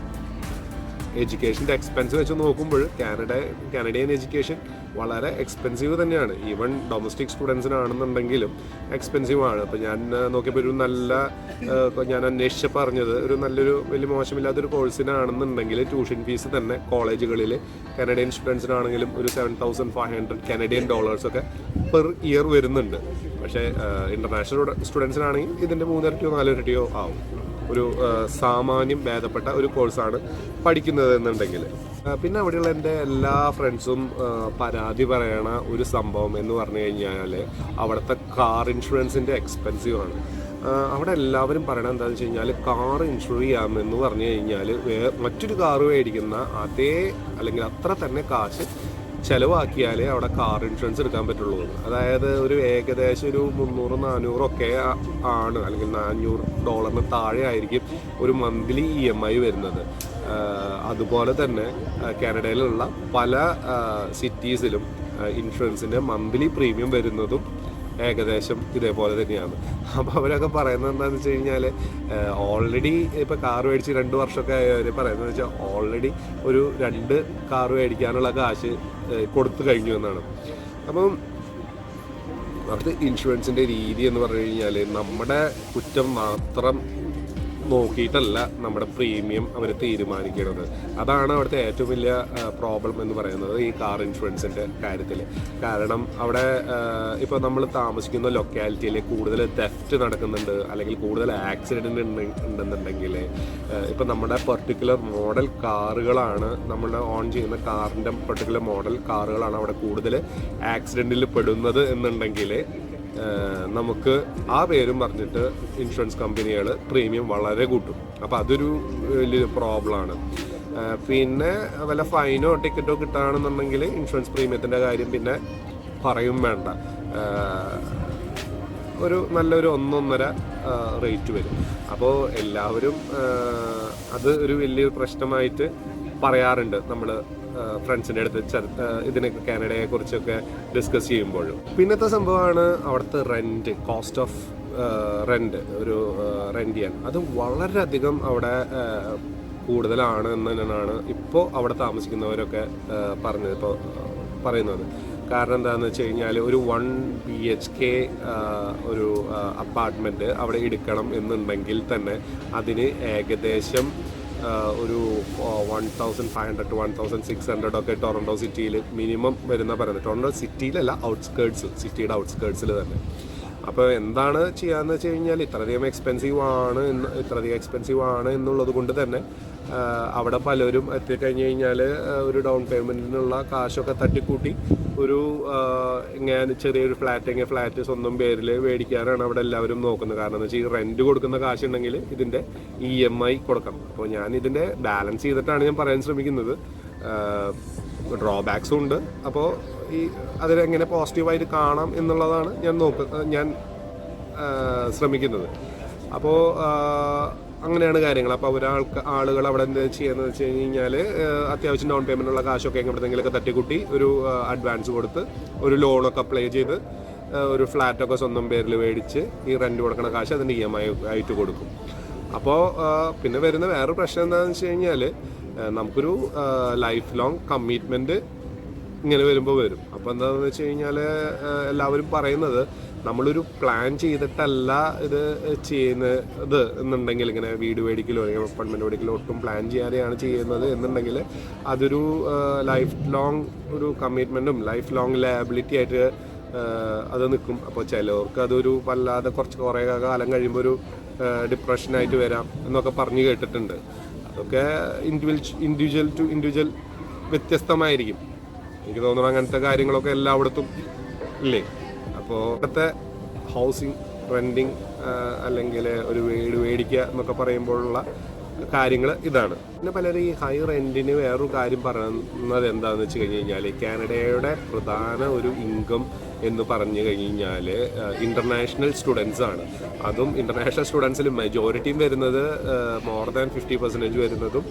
എഡ്യൂക്കേഷൻ്റെ എക്സ്പെൻസ് വെച്ച് നോക്കുമ്പോൾ കാനഡിയൻ എഡ്യൂക്കേഷൻ വളരെ എക്സ്പെൻസീവ് തന്നെയാണ്. ഈവൻ ഡൊമസ്റ്റിക് സ്റ്റുഡൻസിനാണെന്നുണ്ടെങ്കിലും എക്സ്പെൻസീവ് ആണ്. അപ്പോൾ ഞാൻ നോക്കിയപ്പോൾ ഞാൻ അന്വേഷിച്ച് പറഞ്ഞത് ഒരു നല്ലൊരു വലിയ മോശമില്ലാത്തൊരു കോഴ്സിനാണെന്നുണ്ടെങ്കിൽ ട്യൂഷൻ ഫീസ് തന്നെ കോളേജുകളിൽ കാനഡിയൻ സ്റ്റുഡൻസിനാണെങ്കിലും ഒരു $7,500 കനഡിയൻ ഡോളേഴ്സൊക്കെ പെർ ഇയർ വരുന്നുണ്ട്. പക്ഷേ ഇൻ്റർനാഷണൽ സ്റ്റുഡൻസിനാണെങ്കിൽ ഇതിൻ്റെ 3 ഇരട്ടിയോ ആവും. ഒരു സാമാന്യം ഭേദപ്പെട്ട ഒരു കോഴ്സാണ് പഠിക്കുന്നത് എന്നുണ്ടെങ്കിൽ. പിന്നെ അവിടെയുള്ള എൻ്റെ എല്ലാ ഫ്രണ്ട്സും പരാതി പറയണ ഒരു സംഭവം എന്ന് പറഞ്ഞു കഴിഞ്ഞാൽ അവിടുത്തെ കാർ ഇൻഷുറൻസിൻ്റെ എക്സ്പെൻസീവാണ്. അവിടെ എല്ലാവരും പറയണത് എന്താണെന്ന് വെച്ച് കഴിഞ്ഞാൽ കാർ ഇൻഷുർ ചെയ്യാമെന്ന് പറഞ്ഞു കഴിഞ്ഞാൽ മറ്റൊരു കാറ് മേടിക്കുന്ന അതേ അല്ലെങ്കിൽ അത്ര തന്നെ കാശ് ചിലവാക്കിയാലേ അവിടെ കാർ ഇൻഷുറൻസ് എടുക്കാൻ പറ്റുള്ളൂ. അതായത് ഒരു ഏകദേശം ഒരു 300-400 ഒക്കെ ആണ്, അല്ലെങ്കിൽ $400 താഴെ ആയിരിക്കും ഒരു മന്ത്ലി EMI വരുന്നത്. അതുപോലെ തന്നെ കാനഡയിലുള്ള പല സിറ്റീസിലും ഇൻഷുറൻസിൻ്റെ മന്ത്ലി പ്രീമിയം വരുന്നതും ഏകദേശം ഇതേപോലെ തന്നെയാണ്. അപ്പോൾ അവരൊക്കെ പറയുന്നത് എന്താണെന്ന് വെച്ച് കഴിഞ്ഞാൽ ഓൾറെഡി ഇപ്പോൾ കാർ മേടിച്ച് 2 വർഷമൊക്കെ അവർ പറയുന്നത് വെച്ചാൽ ഓൾറെഡി ഒരു 2 കാർ മേടിക്കാനുള്ള കാശ് കൊടുത്തു കഴിഞ്ഞു എന്നാണ്. അപ്പം അവിടുത്തെ ഇൻഷുറൻസിൻ്റെ രീതി എന്ന് പറഞ്ഞു കഴിഞ്ഞാൽ നമ്മുടെ കുറ്റം മാത്രം നോക്കിയിട്ടല്ല നമ്മുടെ പ്രീമിയം അവർ തീരുമാനിക്കുന്നത്. അതാണ് അവിടുത്തെ ഏറ്റവും വലിയ പ്രോബ്ലം എന്ന് പറയുന്നത് ഈ കാർ ഇൻഷുറൻസിൻ്റെ കാര്യത്തിൽ. കാരണം അവിടെ ഇപ്പോൾ നമ്മൾ താമസിക്കുന്ന ലൊക്കാലിറ്റിയിൽ കൂടുതൽ തെഫ്റ്റ് നടക്കുന്നുണ്ട്, അല്ലെങ്കിൽ കൂടുതൽ ആക്സിഡൻറ്റ് ഉണ്ടെന്നുണ്ടെങ്കിൽ ഇപ്പോൾ നമ്മുടെ പെർട്ടിക്കുലർ മോഡൽ കാറുകളാണ്, നമ്മുടെ ഓൺ ചെയ്യുന്ന കാറിൻ്റെ പെർട്ടിക്കുലർ മോഡൽ കാറുകളാണ് അവിടെ കൂടുതൽ ആക്സിഡൻറ്റിൽ പെടുന്നത് എന്നുണ്ടെങ്കിൽ നമുക്ക് ആ പേരും പറഞ്ഞിട്ട് ഇൻഷുറൻസ് കമ്പനികൾ പ്രീമിയം വളരെ കൂട്ടും. അപ്പോൾ അതൊരു വലിയൊരു പ്രോബ്ലമാണ്. പിന്നെ വല്ല ഫൈനോ ടിക്കറ്റോ കിട്ടുകയാണെന്നുണ്ടെങ്കിൽ ഇൻഷുറൻസ് പ്രീമിയത്തിൻ്റെ കാര്യം പിന്നെ പറയും വേണ്ട, ഒരു നല്ലൊരു 1.5 റേറ്റ് വരും. അപ്പോൾ എല്ലാവരും അത് ഒരു വലിയൊരു പ്രശ്നമായിട്ട് പറയാറുണ്ട് നമ്മൾ ഫ്രണ്ട്സിൻ്റെ അടുത്ത് ഇതിനൊക്കെ കാനഡയെ കുറിച്ചൊക്കെ ഡിസ്കസ് ചെയ്യുമ്പോഴും. പിന്നത്തെ സംഭവമാണ് അവിടുത്തെ റെൻറ്റ്, കോസ്റ്റ് ഓഫ് റെൻറ്റ്. ഒരു റെൻറ്റ് ചെയ്യാൻ അത് വളരെയധികം അവിടെ കൂടുതലാണ് എന്ന് തന്നെയാണ് ഇപ്പോൾ അവിടെ താമസിക്കുന്നവരൊക്കെ പറയുന്നത്. കാരണം എന്താണെന്ന് വെച്ച് കഴിഞ്ഞാൽ ഒരു 1 BHK ഒരു അപ്പാർട്ട്മെൻറ്റ് അവിടെ എടുക്കണം എന്നുണ്ടെങ്കിൽ തന്നെ അതിന് ഏകദേശം ഒരു 1500 to 1600 ഒക്കെ ടൊറൻറ്റോ സിറ്റിയിൽ മിനിമം വരുന്ന പറയുന്നത്. ടൊറൻറ്റോ സിറ്റിയിലല്ല, സിറ്റിയുടെ ഔട്ട്സ്കേർട്സിൽ തന്നെ. അപ്പോൾ എന്താണ് ചെയ്യാന്ന് വെച്ച് കഴിഞ്ഞാൽ ഇത്രയധികം എക്സ്പെൻസീവ് ആണ് എന്നുള്ളത് കൊണ്ട് തന്നെ അവിടെ പലരും എത്തിക്കഴിഞ്ഞ് കഴിഞ്ഞാൽ ഒരു ഡൗൺ പേയ്മെൻറ്റിനുള്ള കാശൊക്കെ തട്ടിക്കൂട്ടി ഒരു ഇങ്ങനെ ചെറിയൊരു ഫ്ലാറ്റ് സ്വന്തം പേരിൽ മേടിക്കാനാണ് അവിടെ എല്ലാവരും നോക്കുന്നത്. കാരണം എന്ന് വെച്ചാൽ ഈ റെൻറ്റ് കൊടുക്കുന്ന കാശുണ്ടെങ്കിൽ ഇതിൻ്റെ EMI കൊടുക്കണം. അപ്പോൾ ഞാൻ ഇതിൻ്റെ ബാലൻസ് ചെയ്തിട്ടാണ് ഞാൻ പറയാൻ ശ്രമിക്കുന്നത്. ഡ്രോബാക്സും ഉണ്ട്. അപ്പോൾ ഈ അതിനെങ്ങനെ പോസിറ്റീവായിട്ട് കാണാം എന്നുള്ളതാണ് ഞാൻ ശ്രമിക്കുന്നത്. അപ്പോൾ അങ്ങനെയാണ് കാര്യങ്ങൾ. അപ്പോൾ ആളുകൾ അവിടെ എന്താ ചെയ്യുന്നത് വെച്ച് കഴിഞ്ഞാൽ അത്യാവശ്യം ഡൗൺ പേയ്മെൻറ്റുള്ള കാശൊക്കെ എവിടെയെങ്കിലുമൊക്കെ തട്ടിക്കൂട്ടി ഒരു അഡ്വാൻസ് കൊടുത്ത് ഒരു ലോണൊക്കെ അപ്ലൈ ചെയ്ത് ഒരു ഫ്ലാറ്റൊക്കെ സ്വന്തം പേരിൽ മേടിച്ച് ഈ റെൻറ്റ് കൊടുക്കുന്ന കാശ് അതിൻ്റെ EMI ആയിട്ട് കൊടുക്കും. അപ്പോൾ പിന്നെ വരുന്ന വേറൊരു പ്രശ്നം എന്താണെന്ന് വെച്ച് കഴിഞ്ഞാൽ നമുക്കൊരു ലൈഫ് ലോങ് കമ്മിറ്റ്മെൻറ്റ് ഇങ്ങനെ വരുമ്പോൾ വരും. അപ്പോൾ എന്താണെന്ന് വെച്ച് കഴിഞ്ഞാൽ എല്ലാവരും പറയുന്നത് നമ്മളൊരു പ്ലാൻ ചെയ്തിട്ടല്ല ഇത് ചെയ്യുന്നത് എന്നുണ്ടെങ്കിൽ, ഇങ്ങനെ വീട് മേടിക്കലോ അല്ലെങ്കിൽ അപ്പാർട്ട്മെൻറ്റ് മേടിക്കലോ ഒട്ടും പ്ലാൻ ചെയ്യാതെയാണ് ചെയ്യുന്നത് എന്നുണ്ടെങ്കിൽ അതൊരു ലൈഫ് ലോങ് ഒരു കമ്മിറ്റ്മെൻറ്റും ലൈഫ് ലോങ് ലയബിലിറ്റി ആയിട്ട് അത് നിൽക്കും. അപ്പോൾ ചിലവർക്ക് അതൊരു വല്ലാതെ കുറേ കാലം കഴിയുമ്പോൾ ഒരു ഡിപ്രഷനായിട്ട് വരാം എന്നൊക്കെ പറഞ്ഞു കേട്ടിട്ടുണ്ട്. അതൊക്കെ ഇൻഡിവിജ്വൽ ടു ഇൻഡിവിജ്വൽ വ്യത്യസ്തമായിരിക്കും. എനിക്ക് തോന്നുന്നു അങ്ങനത്തെ കാര്യങ്ങളൊക്കെ എല്ലായിടത്തും ഇല്ലേ. അപ്പോൾ ഇവിടുത്തെ ഹൗസിങ് റെൻറ്റിങ് അല്ലെങ്കിൽ ഒരു വീട് മേടിക്കുക എന്നൊക്കെ പറയുമ്പോഴുള്ള കാര്യങ്ങൾ ഇതാണ്. പിന്നെ പലരും ഈ ഹൈ റെൻറ്റിന് വേറൊരു കാര്യം പറയുന്നത് എന്താണെന്ന് വെച്ച് കഴിഞ്ഞ് കഴിഞ്ഞാൽ കാനഡയുടെ പ്രധാന ഒരു ഇൻകം എന്ന് പറഞ്ഞു കഴിഞ്ഞാൽ ഇൻ്റർനാഷണൽ സ്റ്റുഡൻസ് ആണ്. അതും ഇൻ്റർനാഷണൽ സ്റ്റുഡൻസിൽ മെജോറിറ്റിയും വരുന്നത് മോർ ദാൻ 50% വരുന്നതും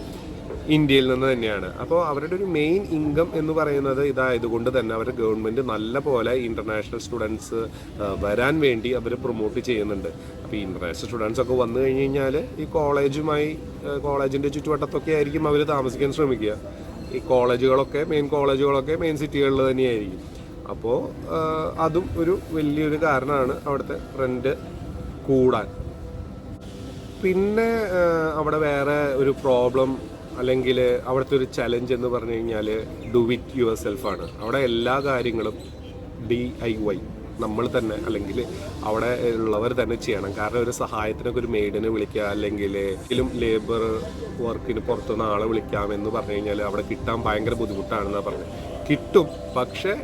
ഇന്ത്യയിൽ നിന്ന് തന്നെയാണ്. അപ്പോൾ അവരുടെ ഒരു മെയിൻ ഇൻകം എന്ന് പറയുന്നത് ഇതായതുകൊണ്ട് തന്നെ അവർ ഗവൺമെൻറ് നല്ല പോലെ ഇൻ്റർനാഷണൽ സ്റ്റുഡൻസ് വരാൻ വേണ്ടി അവർ പ്രൊമോട്ട് ചെയ്യുന്നുണ്ട്. അപ്പോൾ ഈ ഇൻ്റർനാഷണൽ സ്റ്റുഡൻസ് ഒക്കെ വന്നു കഴിഞ്ഞ് കഴിഞ്ഞാൽ ഈ കോളേജിൻ്റെ ചുറ്റുവട്ടത്തൊക്കെ ആയിരിക്കും അവർ താമസിക്കാൻ ശ്രമിക്കുക. ഈ കോളേജുകളൊക്കെ മെയിൻ സിറ്റികളിൽ തന്നെയായിരിക്കും. അപ്പോൾ അതും ഒരു വലിയൊരു കാരണമാണ് അവിടുത്തെ റെൻറ്റ് കൂടാൻ. പിന്നെ അവിടെ വേറെ ഒരു പ്രോബ്ലം അല്ലെങ്കിൽ അവിടുത്തെ ഒരു ചലഞ്ച് എന്ന് പറഞ്ഞു കഴിഞ്ഞാൽ ഡു ഇറ്റ് യുവർ സെൽഫാണ്. അവിടെ എല്ലാ കാര്യങ്ങളും DIY നമ്മൾ തന്നെ അല്ലെങ്കിൽ അവിടെ ഉള്ളവർ തന്നെ ചെയ്യണം. കാരണം ഒരു സഹായത്തിനൊക്കെ ഒരു മെയ്ഡിനെ വിളിക്കുക അല്ലെങ്കിൽ ലേബർ വർക്കിന് പുറത്തുനിന്ന് ആളെ വിളിക്കാം എന്ന് പറഞ്ഞു കഴിഞ്ഞാൽ അവിടെ കിട്ടാൻ ഭയങ്കര ബുദ്ധിമുട്ടാണെന്നാണ് പറഞ്ഞത്. കിട്ടും, പക്ഷേ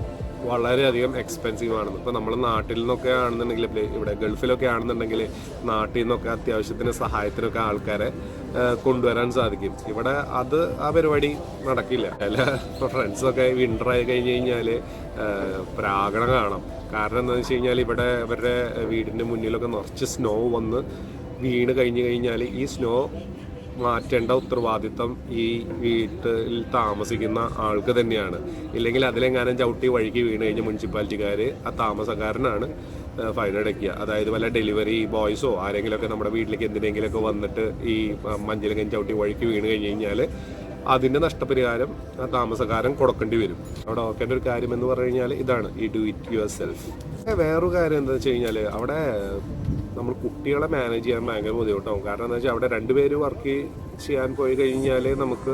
വളരെയധികം എക്സ്പെൻസീവ് ആണെന്ന്. ഇപ്പോൾ നമ്മൾ നാട്ടിൽ നിന്നൊക്കെ ആണെന്നുണ്ടെങ്കിൽ, ഇവിടെ ഗൾഫിലൊക്കെ ആണെന്നുണ്ടെങ്കിൽ നാട്ടിൽ നിന്നൊക്കെ അത്യാവശ്യത്തിന് സഹായത്തിനൊക്കെ ആൾക്കാരെ കൊണ്ടുവരാൻ സാധിക്കും. ഇവിടെ ആ പരിപാടി നടക്കില്ല. ഇപ്പോൾ ഫ്രണ്ട്സൊക്കെ വിൻ്റർ ആയി കഴിഞ്ഞ് കഴിഞ്ഞാൽ പ്രാകണം കാണാം. കാരണം എന്താണെന്ന് വെച്ച് കഴിഞ്ഞാൽ ഇവിടെ അവരുടെ വീടിൻ്റെ മുന്നിലൊക്കെ നിറച്ച് സ്നോ വന്ന് വീണ് കഴിഞ്ഞ് കഴിഞ്ഞാൽ ഈ സ്നോ മാറ്റേണ്ട ഉത്തരവാദിത്തം ഈ വീട്ടിൽ താമസിക്കുന്ന ആൾക്ക് തന്നെയാണ്. ഇല്ലെങ്കിൽ അതിലെങ്ങാനും ചവിട്ടി വഴിക്ക് വീണ് കഴിഞ്ഞ് മുനിസിപ്പാലിറ്റിക്കാർ ആ താമസക്കാരനാണ് ഫൈൻ അടയ്ക്കുക. അതായത് വല്ല ഡെലിവറി ബോയ്സോ ആരെങ്കിലുമൊക്കെ നമ്മുടെ വീട്ടിലേക്ക് എന്തിനെങ്കിലുമൊക്കെ വന്നിട്ട് ഈ മഞ്ചിലങ്ങൻ ചവിട്ടി വഴിക്ക് വീണ് കഴിഞ്ഞ് കഴിഞ്ഞാൽ അതിൻ്റെ നഷ്ടപരിഹാരം ആ താമസക്കാരൻ കൊടുക്കേണ്ടി വരും. അവിടെ ഓർക്കേണ്ട ഒരു കാര്യം എന്ന് പറഞ്ഞു കഴിഞ്ഞാൽ ഇതാണ്, ഈ ഡു ഇറ്റ് യുവർ സെൽഫ്. വേറൊരു കാര്യം എന്താ വെച്ച് കഴിഞ്ഞാൽ അവിടെ നമ്മൾ കുട്ടികളെ മാനേജ് ചെയ്യാൻ ഭയങ്കര ബുദ്ധിമുട്ടാവും. കാരണം എന്താ വെച്ചാൽ അവിടെ 2 പേര് വർക്ക് ചെയ്യാൻ പോയി കഴിഞ്ഞാൽ നമുക്ക്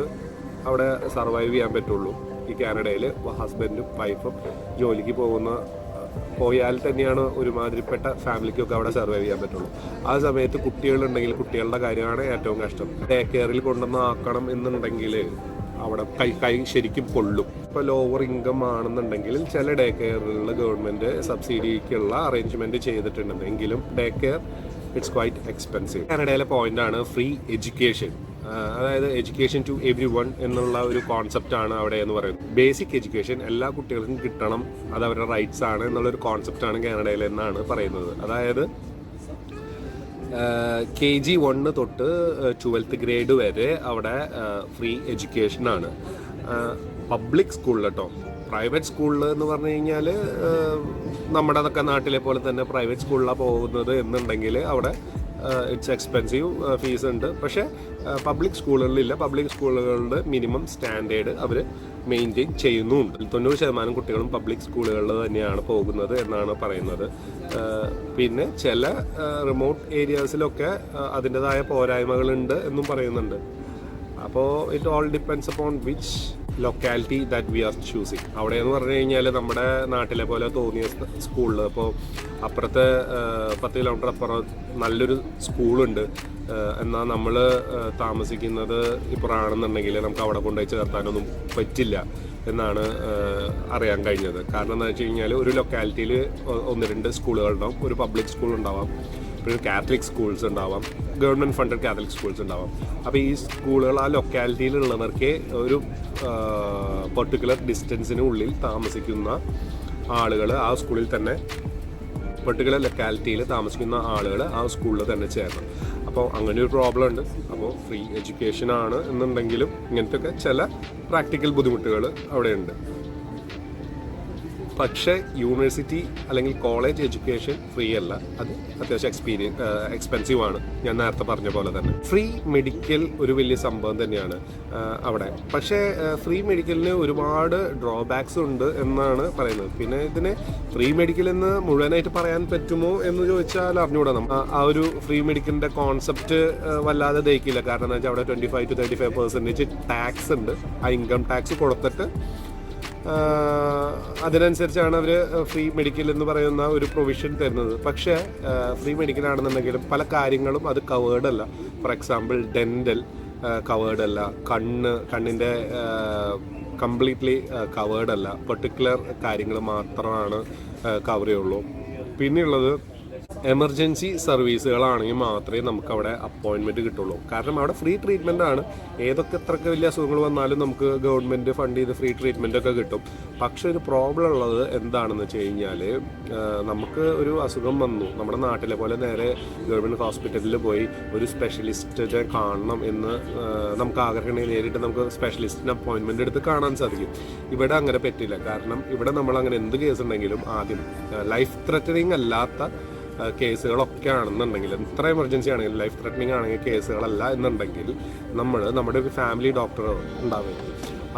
അവിടെ സർവൈവ് ചെയ്യാൻ പറ്റുള്ളൂ. ഈ കാനഡയിൽ ഹസ്ബൻഡും വൈഫും ജോലിക്ക് പോയാൽ തന്നെയാണ് ഒരുമാതിരിപ്പെട്ട ഫാമിലിക്കൊക്കെ അവിടെ സർവൈവ് ചെയ്യാൻ പറ്റുള്ളൂ. ആ സമയത്ത് കുട്ടികളുണ്ടെങ്കിൽ കുട്ടികളുടെ കാര്യമാണ് ഏറ്റവും കഷ്ടം. ഡേ കെയറിൽ കൊണ്ടുവന്ന് ആക്കണം എന്നുണ്ടെങ്കിൽ അവിടെ കൈ ശരിക്കും കൊള്ളും. ഇപ്പോൾ ലോവർ ഇൻകം ആണെന്നുണ്ടെങ്കിൽ ചില ഡേ കെയറുകളിൽ ഗവൺമെൻറ് സബ്സിഡിക്കുള്ള അറേഞ്ച്മെൻറ്റ് ചെയ്തിട്ടുണ്ട്. എങ്കിലും day care it's quite expensive. കാനഡയിലെ പോയിൻ്റാണ് ഫ്രീ എഡ്യൂക്കേഷൻ. അതായത് എഡ്യൂക്കേഷൻ ടു എവ്രി വൺ എന്നുള്ള ഒരു കോൺസെപ്റ്റാണ് അവിടെ എന്ന് പറയുന്നത്. ബേസിക് എഡ്യൂക്കേഷൻ എല്ലാ കുട്ടികൾക്കും കിട്ടണം, അത് അവരുടെ റൈറ്റ്സ് ആണ് എന്നുള്ളൊരു കോൺസെപ്റ്റാണ് കാനഡയിൽ എന്നാണ് പറയുന്നത്. അതായത് KG 1 തൊട്ട് 12th ഗ്രേഡ് വരെ അവിടെ ഫ്രീ എഡ്യൂക്കേഷനാണ്. പബ്ലിക് സ്കൂളിൽ കേട്ടോ. പ്രൈവറ്റ് സ്കൂളിൽ എന്ന് പറഞ്ഞു കഴിഞ്ഞാൽ നമ്മുടെ നാട്ടിലെ പോലെ തന്നെ പ്രൈവറ്റ് സ്കൂളിലാണ് പോകുന്നത് എന്നുണ്ടെങ്കിൽ അവിടെ ഇറ്റ്സ് എക്സ്പെൻസീവ്, ഫീസ് ഉണ്ട്. പക്ഷേ പബ്ലിക് സ്കൂളുകളിലില്ല. പബ്ലിക് സ്കൂളുകളുടെ മിനിമം സ്റ്റാൻഡേർഡ് അവർ മെയിൻറ്റെയിൻ ചെയ്യുന്നുമുണ്ട്. 90% കുട്ടികളും പബ്ലിക് സ്കൂളുകളിൽ തന്നെയാണ് പോകുന്നത് എന്നാണ് പറയുന്നത്. പിന്നെ ചില റിമോട്ട് ഏരിയാസിലൊക്കെ അതിൻ്റെതായ പോരായ്മകളുണ്ട് എന്നും പറയുന്നുണ്ട്. അപ്പോൾ it all depends upon which locality that we R choosing. അവിടെ എന്ന് പറഞ്ഞു കഴിഞ്ഞാൽ നമ്മുടെ നാട്ടിലെ പോലെ തോന്നിയ സ്കൂളിൽ ഇപ്പോൾ അപ്പുറത്തെ 10 കിലോമീറ്റർ അപ്പുറം നല്ലൊരു സ്കൂളുണ്ട്, എന്നാൽ നമ്മൾ താമസിക്കുന്നത് ഇപ്പുറമാണെന്നുണ്ടെങ്കിൽ നമുക്ക് അവിടെ കൊണ്ടുപോയി ചേർത്താനൊന്നും പറ്റില്ല എന്നാണ് അറിയാൻ കഴിഞ്ഞത്. കാരണം എന്താ വെച്ച് കഴിഞ്ഞാൽ ഒരു ലൊക്കാലിറ്റിയിൽ 1-2 സ്കൂളുകളുണ്ടാവും. ഒരു പബ്ലിക് സ്കൂൾ ഉണ്ടാവാം, പിന്നെ കാത്തലിക് സ്കൂൾസ് ഉണ്ടാവാം, ഗവൺമെൻറ് ഫണ്ടഡ് കാത്തലിക് സ്കൂൾസ് ഉണ്ടാവാം. അപ്പോൾ ഈ സ്കൂളുകൾ ആ ലൊക്കാലിറ്റിയിലുള്ളവർക്ക് ഒരു പെർട്ടിക്കുലർ ഡിസ്റ്റൻസിനുള്ളിൽ താമസിക്കുന്ന ആളുകൾ ആ സ്കൂളിൽ തന്നെ, പെർട്ടിക്കുലർ ലൊക്കാലിറ്റിയിൽ താമസിക്കുന്ന ആളുകൾ ആ സ്കൂളിൽ തന്നെ ചേരണം. അപ്പോൾ അങ്ങനെ ഒരു പ്രോബ്ലം ഉണ്ട്. അപ്പോൾ ഫ്രീ എഡ്യൂക്കേഷൻ ആണ് എന്നുണ്ടെങ്കിലും ഇങ്ങനത്തെ ഒക്കെ ചില പ്രാക്ടിക്കൽ ബുദ്ധിമുട്ടുകൾ അവിടെയുണ്ട്. പക്ഷേ യൂണിവേഴ്സിറ്റി അല്ലെങ്കിൽ കോളേജ് എഡ്യൂക്കേഷൻ ഫ്രീ അല്ല, അത് അത്യാവശ്യം എക്സ്പെൻസീവ് ആണ്. ഞാൻ നേരത്തെ പറഞ്ഞ പോലെ തന്നെ ഫ്രീ മെഡിക്കൽ ഒരു വലിയ സംഭവം തന്നെയാണ് അവിടെ. പക്ഷേ ഫ്രീ മെഡിക്കലിന് ഒരുപാട് ഡ്രോബാക്സ് ഉണ്ട് എന്നാണ് പറയുന്നത്. പിന്നെ ഇതിന് ഫ്രീ മെഡിക്കൽ എന്ന് മുഴുവനായിട്ട് പറയാൻ പറ്റുമോ എന്ന് ചോദിച്ചാൽ അറിഞ്ഞുകൂടാ. ആ ഒരു ഫ്രീ മെഡിക്കലിൻ്റെ കോൺസെപ്റ്റ് വല്ലാതെ ദഹിക്കില്ല. കാരണം എന്താ വെച്ചാൽ അവിടെ 25-35% ടാക്സ് ഉണ്ട്. ആ ഇൻകം ടാക്സ് കൊടുത്തിട്ട് അതിനനുസരിച്ചാണ് അവർ ഫ്രീ മെഡിക്കൽ എന്ന് പറയുന്ന ഒരു പ്രൊവിഷൻ തരുന്നത്. പക്ഷേ ഫ്രീ മെഡിക്കൽ ആണെന്നുണ്ടെങ്കിലും പല കാര്യങ്ങളും അത് കവേർഡ് അല്ല. ഫോർ എക്സാമ്പിൾ ഡെൻ്റൽ കവേർഡ് അല്ല, കണ്ണിൻ്റെ കംപ്ലീറ്റ്ലി കവേർഡ് അല്ല, പെർട്ടിക്കുലർ കാര്യങ്ങൾ മാത്രമാണ് കവർ ചെയ്യുള്ളൂ. പിന്നെയുള്ളത് എമർജൻസി സർവീസുകളാണെങ്കിൽ മാത്രമേ നമുക്ക് അവിടെ അപ്പോയിൻമെൻറ്റ് കിട്ടുള്ളൂ. കാരണം അവിടെ ഫ്രീ ട്രീറ്റ്മെൻ്റ് ആണ്. ഏതൊക്കെ എത്രയൊക്കെ വലിയ അസുഖങ്ങൾ വന്നാലും നമുക്ക് ഗവൺമെൻറ് ഫണ്ട് ചെയ്ത് ഫ്രീ ട്രീറ്റ്മെൻ്റ് ഒക്കെ കിട്ടും. പക്ഷെ ഒരു പ്രോബ്ലം ഉള്ളത് എന്താണെന്ന് വെച്ച് കഴിഞ്ഞാൽ, നമുക്ക് ഒരു അസുഖം വന്നു, നമ്മുടെ നാട്ടിലെ പോലെ നേരെ ഗവൺമെൻറ് ഹോസ്പിറ്റലിൽ പോയി ഒരു സ്പെഷ്യലിസ്റ്റിനെ കാണണം എന്ന് നമുക്ക് ആഗ്രഹമുണ്ടെങ്കിൽ നേരിട്ട് നമുക്ക് സ്പെഷ്യലിസ്റ്റിന് അപ്പോയിൻമെൻറ്റ് എടുത്ത് കാണാൻ സാധിക്കും. ഇവിടെ അങ്ങനെ പറ്റില്ല. കാരണം ഇവിടെ നമ്മൾ അങ്ങനെ എന്ത് കേസ് ഉണ്ടെങ്കിലും ആദ്യം ലൈഫ് ത്രെറ്റനിങ് അല്ലാത്ത കേസുകളൊക്കെ ആണെന്നുണ്ടെങ്കിൽ, എത്ര എമർജൻസി ആണെങ്കിലും ലൈഫ് ത്രെറ്റനിങ് ആണെങ്കിൽ കേസുകളല്ല എന്നുണ്ടെങ്കിൽ നമ്മുടെ ഒരു ഫാമിലി ഡോക്ടർ ഉണ്ടാവും.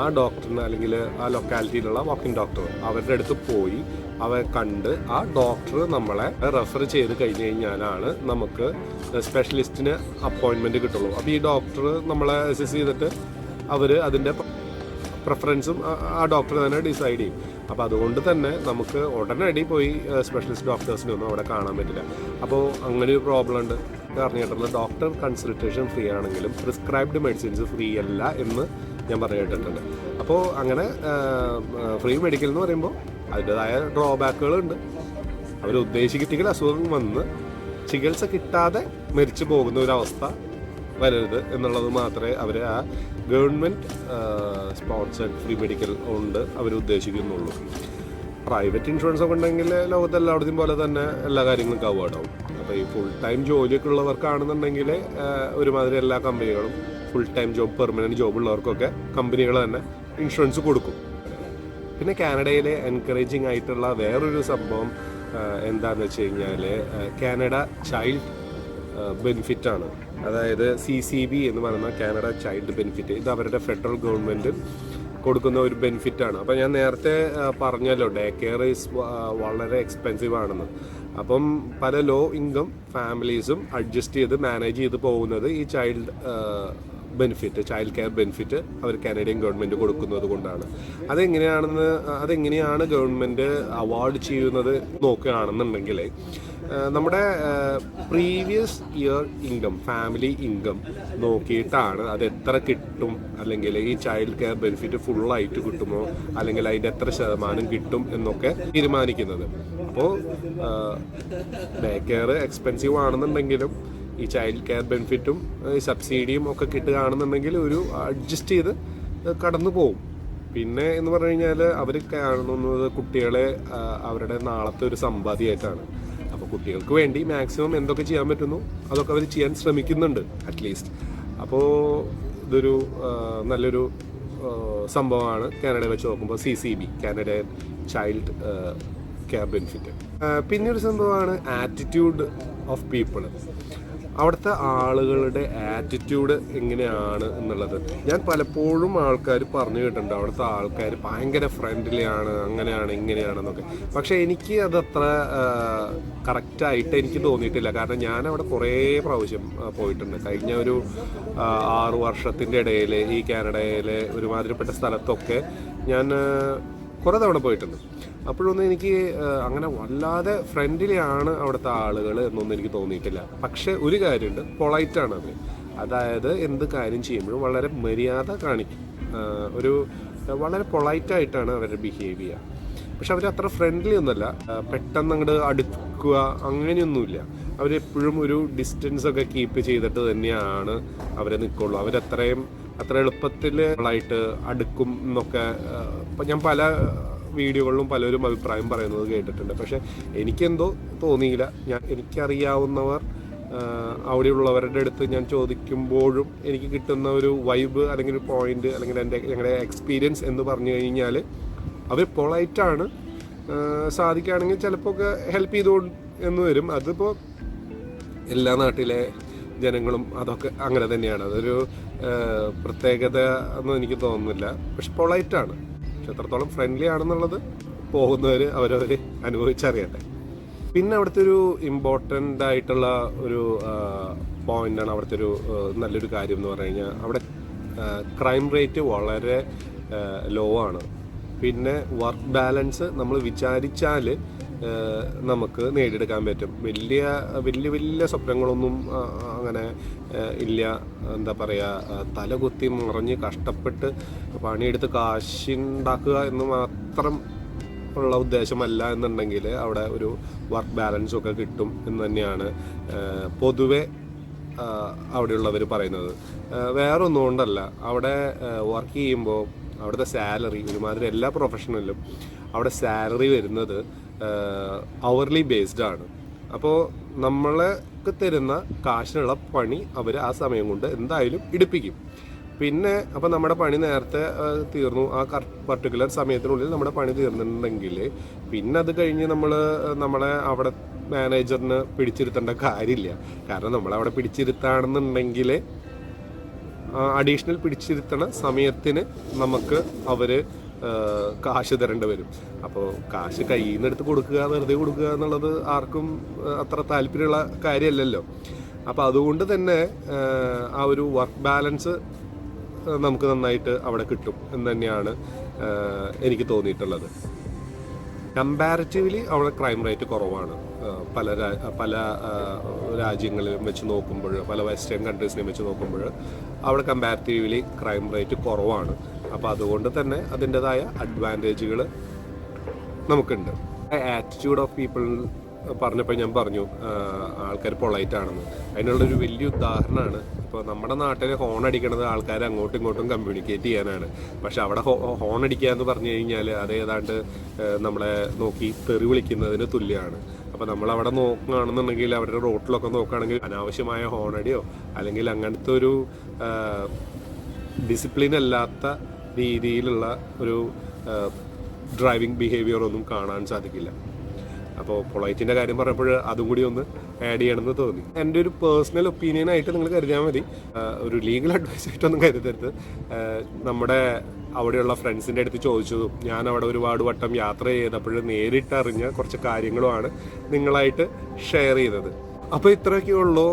ആ ഡോക്ടറിന് അല്ലെങ്കിൽ ആ ലൊക്കാലിറ്റിയിലുള്ള വാക്കിംഗ് ഡോക്ടർ അവരുടെ അടുത്ത് പോയി അവരെ കണ്ട് ആ ഡോക്ടർ നമ്മളെ റെഫർ ചെയ്ത് കഴിഞ്ഞ് കഴിഞ്ഞാലാണ് നമുക്ക് സ്പെഷ്യലിസ്റ്റിന് അപ്പോയിൻമെൻറ്റ് കിട്ടുള്ളൂ. അപ്പോൾ ഈ ഡോക്ടർ നമ്മളെ അസസ് ചെയ്തിട്ട് അവർ അതിൻ്റെ പ്രിഫറൻസും ആ ഡോക്ടർ തന്നെ ഡിസൈഡ് ചെയ്യും. അപ്പോൾ അതുകൊണ്ട് തന്നെ നമുക്ക് ഉടനടി പോയി സ്പെഷ്യലിസ്റ്റ് ഡോക്ടേഴ്സിനൊന്നും അവിടെ കാണാൻ പറ്റില്ല. അപ്പോൾ അങ്ങനെ ഒരു പ്രോബ്ലം ഉണ്ട്. അറിഞ്ഞിട്ടുള്ളത് ഡോക്ടർ കൺസൾട്ടേഷൻ ഫ്രീ ആണെങ്കിലും പ്രിസ്ക്രൈബ്ഡ് മെഡിസിൻസ് ഫ്രീ അല്ല എന്ന് ഞാൻ പറഞ്ഞിട്ടുണ്ട്. അപ്പോൾ അങ്ങനെ ഫ്രീ മെഡിക്കൽ എന്ന് പറയുമ്പോൾ അതിൻ്റെതായ ഡ്രോബാക്കുകളുണ്ട്. അവർ ഉദ്ദേശിച്ചിട്ടെങ്കിൽ അസുഖം വന്ന് ചികിത്സ കിട്ടാതെ മരിച്ചു പോകുന്ന ഒരവസ്ഥ വരരുത് എന്നുള്ളത് മാത്രമേ അവർ ആ ഗവൺമെൻറ് സ്പോൺസർഡ് ഫ്രീ മെഡിക്കൽ കൊണ്ട് അവർ ഉദ്ദേശിക്കുന്നുള്ളൂ. പ്രൈവറ്റ് ഇൻഷുറൻസ് ഒക്കെ ഉണ്ടെങ്കിൽ ലോകത്ത് എല്ലായിടത്തും പോലെ തന്നെ എല്ലാ കാര്യങ്ങളും കവേർഡ് ആവും. അപ്പോൾ ഈ ഫുൾ ടൈം ജോലിയൊക്കെ ഉള്ളവർക്കാണെന്നുണ്ടെങ്കിൽ ഒരുമാതിരി എല്ലാ കമ്പനികളും full time job, permanent job ഉള്ളവർക്കൊക്കെ കമ്പനികൾ തന്നെ ഇൻഷുറൻസ് കൊടുക്കും. പിന്നെ കാനഡയിലെ എൻകറേജിങ് ആയിട്ടുള്ള വേറൊരു സംഭവം എന്താണെന്ന് വെച്ച് കഴിഞ്ഞാൽ കാനഡ ചൈൽഡ് ബെനിഫിറ്റാണ്. അതായത് CCB എന്ന് പറയുന്ന കാനഡ ചൈൽഡ് ബെനിഫിറ്റ്. ഇത് അവരുടെ ഫെഡറൽ ഗവൺമെൻറ് കൊടുക്കുന്ന ഒരു ബെനിഫിറ്റാണ്. അപ്പോൾ ഞാൻ നേരത്തെ പറഞ്ഞല്ലോ ഡേ കെയർ ഈസ് വളരെ എക്സ്പെൻസീവ് ആണെന്ന്. അപ്പം പല ലോ ഇൻകം ഫാമിലീസും അഡ്ജസ്റ്റ് ചെയ്ത് മാനേജ് ചെയ്ത് പോകുന്നത് ഈ ചൈൽഡ് കെയർ ബെനിഫിറ്റ് അവർ കാനഡിയൻ ഗവൺമെൻറ് കൊടുക്കുന്നത് കൊണ്ടാണ്. അതെങ്ങനെയാണ് ഗവൺമെൻറ് അവാർഡ് ചെയ്യുന്നത് നോക്കുകയാണെന്നുണ്ടെങ്കിൽ, നമ്മുടെ previous year income, family income നോക്കിയിട്ടാണ് അത് എത്ര കിട്ടും, അല്ലെങ്കിൽ ഈ ചൈൽഡ് കെയർ ബെനിഫിറ്റ് ഫുള്ളായിട്ട് കിട്ടുമോ അല്ലെങ്കിൽ അതിൻ്റെ എത്ര ശതമാനം കിട്ടും എന്നൊക്കെ തീരുമാനിക്കുന്നത്. അപ്പോൾ ഡേ കെയർ എക്സ്പെൻസീവ് ആണെന്നുണ്ടെങ്കിലും ഈ ചൈൽഡ് കെയർ ബെനിഫിറ്റും സബ്സിഡിയും ഒക്കെ കിട്ടുകയാണെന്നുണ്ടെങ്കിൽ ഒരു അഡ്ജസ്റ്റ് ചെയ്ത് കടന്നു പോകും. പിന്നെ എന്ന് പറഞ്ഞു കഴിഞ്ഞാൽ അവർ കാണുന്നത് കുട്ടികളെ അവരുടെ നാളത്തെ ഒരു സമ്പാദ്യമായിട്ടാണ്. അപ്പോൾ കുട്ടികൾക്ക് വേണ്ടി മാക്സിമം എന്തൊക്കെ ചെയ്യാൻ പറ്റുന്നു അതൊക്കെ അവർ ചെയ്യാൻ ശ്രമിക്കുന്നുണ്ട് അറ്റ്ലീസ്റ്റ്. അപ്പോൾ ഇതൊരു നല്ലൊരു സംഭവമാണ് കാനഡ വെച്ച് നോക്കുമ്പോൾ CCB, Canadian child care benefit. പിന്നെ ഒരു സംഭവമാണ് ആറ്റിറ്റ്യൂഡ് ഓഫ് പീപ്പിൾ. അവിടുത്തെ ആളുകളുടെ ആറ്റിറ്റ്യൂഡ് എങ്ങനെയാണ് എന്നുള്ളത്. ഞാൻ പലപ്പോഴും ആൾക്കാർ പറഞ്ഞു കേട്ടിട്ടുണ്ട് അവിടുത്തെ ആൾക്കാർ ഭയങ്കര ഫ്രണ്ട്ലി ആണ്, അങ്ങനെയാണ് ഇങ്ങനെയാണെന്നൊക്കെ. പക്ഷേ എനിക്ക് അതത്ര കറക്റ്റായിട്ട് എനിക്ക് തോന്നിയിട്ടില്ല. കാരണം ഞാൻ അവിടെ കുറേ പ്രാവശ്യം പോയിട്ടുണ്ട്. കഴിഞ്ഞ ഒരു 6 വർഷത്തിൻ്റെ ഇടയിൽ ഈ കാനഡയിലെ ഒരുമാതിരിപ്പെട്ട സ്ഥലത്തൊക്കെ ഞാൻ കുറേ തവണ പോയിട്ടുണ്ട്. അപ്പോഴൊന്നും എനിക്ക് അങ്ങനെ വല്ലാതെ ഫ്രണ്ട്ലി ആണ് അവിടുത്തെ ആളുകൾ എന്നൊന്നും എനിക്ക് തോന്നിയിട്ടില്ല. പക്ഷേ ഒരു കാര്യമുണ്ട്, പൊളൈറ്റാണ് അവർ. അതായത് എന്ത് കാര്യം ചെയ്യുമ്പോഴും വളരെ മര്യാദ കാണിക്കും. ഒരു വളരെ പൊളൈറ്റായിട്ടാണ് അവരുടെ ബിഹേവ് ചെയ്യുക. പക്ഷെ അവർ അത്ര ഫ്രണ്ട്ലി ഒന്നുമല്ല, പെട്ടെന്ന് അങ്ങോട്ട് അടുക്കുക അങ്ങനെയൊന്നുമില്ല. അവരെപ്പോഴും ഒരു ഡിസ്റ്റൻസ് ഒക്കെ കീപ്പ് ചെയ്തിട്ട് തന്നെയാണ് അവരെ നിൽക്കുള്ളൂ. അത്ര എളുപ്പത്തിൽ ആയിട്ട് അടുക്കും എന്നൊക്കെ ഞാൻ പല വീഡിയോകളിലും പലരും അഭിപ്രായം പറയുന്നത് കേട്ടിട്ടുണ്ട്. പക്ഷെ എനിക്കെന്തോ തോന്നിയില്ല. എനിക്കറിയാവുന്നവർ അവിടെയുള്ളവരുടെ അടുത്ത് ഞാൻ ചോദിക്കുമ്പോഴും എനിക്ക് കിട്ടുന്ന ഒരു വൈബ് അല്ലെങ്കിൽ ഒരു പോയിന്റ് അല്ലെങ്കിൽ ഞങ്ങളുടെ എക്സ്പീരിയൻസ് എന്ന് പറഞ്ഞു കഴിഞ്ഞാൽ അവർ പൊളൈറ്റാണ്. സാധിക്കുകയാണെങ്കിൽ ചിലപ്പോൾ ഒക്കെ ഹെൽപ്പ് ചെയ്തുകൊണ്ട് എന്ന് വരും. അതിപ്പോൾ എല്ലാ നാട്ടിലെ ജനങ്ങളും അതൊക്കെ അങ്ങനെ തന്നെയാണ്. അതൊരു പ്രത്യേകത ഒന്നും എനിക്ക് തോന്നുന്നില്ല. പക്ഷെ പൊളൈറ്റാണ്. പക്ഷെ എത്രത്തോളം ഫ്രണ്ട്ലി ആണെന്നുള്ളത് പോകുന്നവർ അവരവർ അനുഭവിച്ചറിയട്ടെ. പിന്നെ അവിടുത്തെ ഒരു ഇമ്പോർട്ടൻ്റ് ആയിട്ടുള്ള ഒരു പോയിൻ്റാണ് അവിടുത്തെ ഒരു നല്ലൊരു കാര്യം എന്ന് പറഞ്ഞു കഴിഞ്ഞാൽ അവിടെ ക്രൈം റേറ്റ് വളരെ ലോ ആണ്. പിന്നെ വർക്ക് ബാലൻസ് നമ്മൾ വിചാരിച്ചാൽ നമുക്ക് നേടിയെടുക്കാൻ പറ്റും. വലിയ സ്വപ്നങ്ങളൊന്നും അങ്ങനെ ഇല്ല. എന്താ പറയുക, തലകുത്തി മറിഞ്ഞ് കഷ്ടപ്പെട്ട് പണിയെടുത്ത് കാശുണ്ടാക്കുക എന്ന് മാത്രം ഉള്ള ഉദ്ദേശമല്ല എന്നുണ്ടെങ്കിൽ അവിടെ ഒരു വർക്ക് ബാലൻസും ഒക്കെ കിട്ടും എന്ന് തന്നെയാണ് പൊതുവെ അവിടെയുള്ളവർ പറയുന്നത്. വേറെ ഒന്നും കൊണ്ടല്ല, അവിടെ വർക്ക് ചെയ്യുമ്പോൾ അവിടുത്തെ സാലറി ഒരുമാതിരി എല്ലാ പ്രൊഫഷണലിലും അവിടെ സാലറി വരുന്നത് അവർലി ബേസ്ഡ് ആണ്. അപ്പോൾ നമ്മൾക്ക് തരുന്ന കാശിനുള്ള പണി അവർ ആ സമയം കൊണ്ട് എന്തായാലും എടുപ്പിക്കും. പിന്നെ അപ്പോൾ നമ്മുടെ പണി നേരത്തെ തീർന്നു, ആ പർട്ടിക്കുലർ സമയത്തിനുള്ളിൽ നമ്മുടെ പണി തീർന്നിട്ടുണ്ടെങ്കിൽ പിന്നെ അത് കഴിഞ്ഞ് നമ്മളെ അവിടെ മാനേജറിന് പിടിച്ചിരുത്തേണ്ട കാര്യമില്ല. കാരണം നമ്മളവിടെ പിടിച്ചിരുത്താണെന്നുണ്ടെങ്കിൽ അഡീഷണൽ പിടിച്ചിരുത്തണ സമയത്തിന് നമുക്ക് അവർ കാശ് തരേണ്ടി വരും. അപ്പോൾ കാശ് കയ്യിൽ നിന്ന് എടുത്ത് കൊടുക്കുക, വെറുതെ കൊടുക്കുക എന്നുള്ളത് ആർക്കും അത്ര താല്പര്യമുള്ള കാര്യമല്ലല്ലോ. അപ്പോൾ അതുകൊണ്ട് തന്നെ ആ ഒരു വർക്ക് ബാലൻസ് നമുക്ക് നന്നായിട്ട് അവിടെ കിട്ടും എന്ന് തന്നെയാണ് എനിക്ക് തോന്നിയിട്ടുള്ളത്. കമ്പാരിറ്റീവ്ലി അവിടെ ക്രൈം റേറ്റ് കുറവാണ്. പല രാജ്യങ്ങളിലും വെച്ച് നോക്കുമ്പോൾ, പല വെസ്റ്റേൺ കൺട്രീസിനെയും വെച്ച് നോക്കുമ്പോൾ അവിടെ കമ്പാരിറ്റീവ്ലി ക്രൈം റേറ്റ് കുറവാണ്. അപ്പോൾ അതുകൊണ്ട് തന്നെ അതിൻ്റെതായ അഡ്വാൻറ്റേജുകൾ നമുക്കുണ്ട്. ആറ്റിറ്റ്യൂഡ് ഓഫ് പീപ്പിൾ പറഞ്ഞപ്പോൾ ഞാൻ പറഞ്ഞു ആൾക്കാർ പൊളൈറ്റ് ആണെന്ന്. അതിനുള്ളൊരു വലിയ ഉദാഹരണമാണ് ഇപ്പോൾ നമ്മുടെ നാട്ടിൽ ഹോൺ അടിക്കണത് ആൾക്കാർ അങ്ങോട്ടും ഇങ്ങോട്ടും കമ്മ്യൂണിക്കേറ്റ് ചെയ്യാനാണ്. പക്ഷെ അവിടെ ഹോൺ അടിക്കുക എന്ന് പറഞ്ഞു കഴിഞ്ഞാൽ അത് ഏതാണ്ട് നമ്മളെ നോക്കി തെറി വിളിക്കുന്നതിന് തുല്യമാണ്. അപ്പോൾ നമ്മളവിടെ നോക്കുകയാണെന്നുണ്ടെങ്കിൽ അവരുടെ റോട്ടിലൊക്കെ നോക്കുകയാണെങ്കിൽ അനാവശ്യമായ ഹോണടിയോ അല്ലെങ്കിൽ അങ്ങനത്തെ ഒരു ഡിസിപ്ലിൻ അല്ലാത്ത രീതിയിലുള്ള ഒരു ഡ്രൈവിംഗ് ബിഹേവിയർ ഒന്നും കാണാൻ സാധിക്കില്ല. അപ്പോൾ പൊളൈറ്റിൻ്റെ കാര്യം പറഞ്ഞപ്പോൾ അതും കൂടി ഒന്ന് ആഡ് ചെയ്യണമെന്ന് തോന്നി. എൻ്റെ ഒരു പേഴ്സണൽ ഒപ്പീനിയനായിട്ട് നിങ്ങൾ കരുതിയാൽ മതി, ഒരു ലീഗൽ അഡ്വൈസ് ആയിട്ടൊന്നും കരുതരുത്. നമ്മുടെ അവിടെയുള്ള ഫ്രണ്ട്സിൻ്റെ അടുത്ത് ചോദിച്ചതും ഞാൻ അവിടെ ഒരുപാട് വട്ടം യാത്ര ചെയ്തപ്പോൾ നേരിട്ടറിഞ്ഞ കുറച്ച് കാര്യങ്ങളുമാണ് നിങ്ങളായിട്ട് ഷെയർ ചെയ്തത്. അപ്പോൾ ഇത്രയൊക്കെ ഉള്ളൂ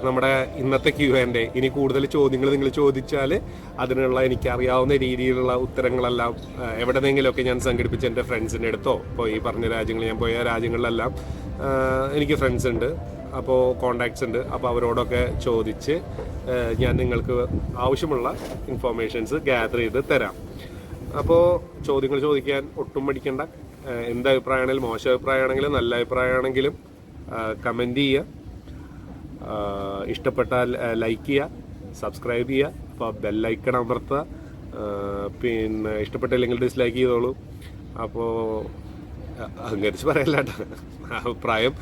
നമ്മുടെ ഇന്നത്തെ Q&A. ഇനി കൂടുതൽ ചോദ്യങ്ങൾ നിങ്ങൾ ചോദിച്ചാൽ അതിനുള്ള എനിക്കറിയാവുന്ന രീതിയിലുള്ള ഉത്തരങ്ങളെല്ലാം എവിടെന്നെങ്കിലുമൊക്കെ ഞാൻ സംഘടിപ്പിച്ച് എൻ്റെ ഫ്രണ്ട്സിൻ്റെ അടുത്തോ, ഇപ്പോൾ ഈ പറഞ്ഞ ഞാൻ പോയ രാജ്യങ്ങളിലെല്ലാം എനിക്ക് ഫ്രണ്ട്സ് ഉണ്ട്, അപ്പോൾ കോണ്ടാക്ട്സ് ഉണ്ട്. അപ്പോൾ അവരോടൊക്കെ ചോദിച്ച് ഞാൻ നിങ്ങൾക്ക് ആവശ്യമുള്ള ഇൻഫോർമേഷൻസ് ഗ്യാദർ ചെയ്ത് തരാം. അപ്പോൾ ചോദ്യങ്ങൾ ചോദിക്കാൻ ഒട്ടും മടിക്കണ്ട. എന്ത് അഭിപ്രായമാണെങ്കിലും, മോശം അഭിപ്രായമാണെങ്കിലും നല്ല അഭിപ്രായമാണെങ്കിലും കമൻറ്റ് ചെയ്യുക. ഇഷ്ടപ്പെട്ടാൽ ലൈക്ക് ചെയ്യുക, സബ്സ്ക്രൈബ് ചെയ്യുക, അപ്പോൾ ബെല്ലൈക്കൺ അമർത്തുക. പിന്നെ ഇഷ്ടപ്പെട്ടില്ലെങ്കിൽ ഡിസ്ലൈക്ക് ചെയ്തോളൂ. അപ്പോൾ അഹങ്കരിച്ച് പറയല്ല കേട്ടോ, അഭിപ്രായം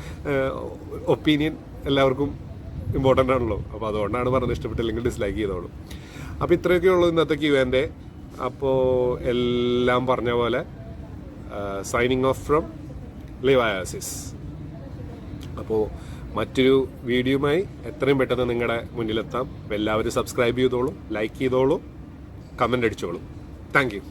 ഒപ്പീനിയൻ എല്ലാവർക്കും ഇമ്പോർട്ടൻ്റ് ആണല്ലോ. അപ്പോൾ അതുകൊണ്ടാണ് പറഞ്ഞത് ഇഷ്ടപ്പെട്ടില്ലെങ്കിൽ ഡിസ്ലൈക്ക് ചെയ്തോളൂ. അപ്പോൾ ഇത്രയൊക്കെ ഉള്ളൂ ഇന്നത്തെ Q&A. അപ്പോൾ എല്ലാം പറഞ്ഞ പോലെ സൈനിങ് ഓഫ് ഫ്രം ലിവ് അയാസിസ്. അപ്പോൾ മറ്റൊരു വീഡിയോയുമായി എത്രയും പെട്ടെന്ന് നിങ്ങളുടെ മുന്നിലെത്താം. എല്ലാവരും സബ്സ്ക്രൈബ് ചെയ്തോളൂ, ലൈക്ക് ചെയ്തോളൂ, കമൻ്റ് അടിച്ചോളൂ. Thank you.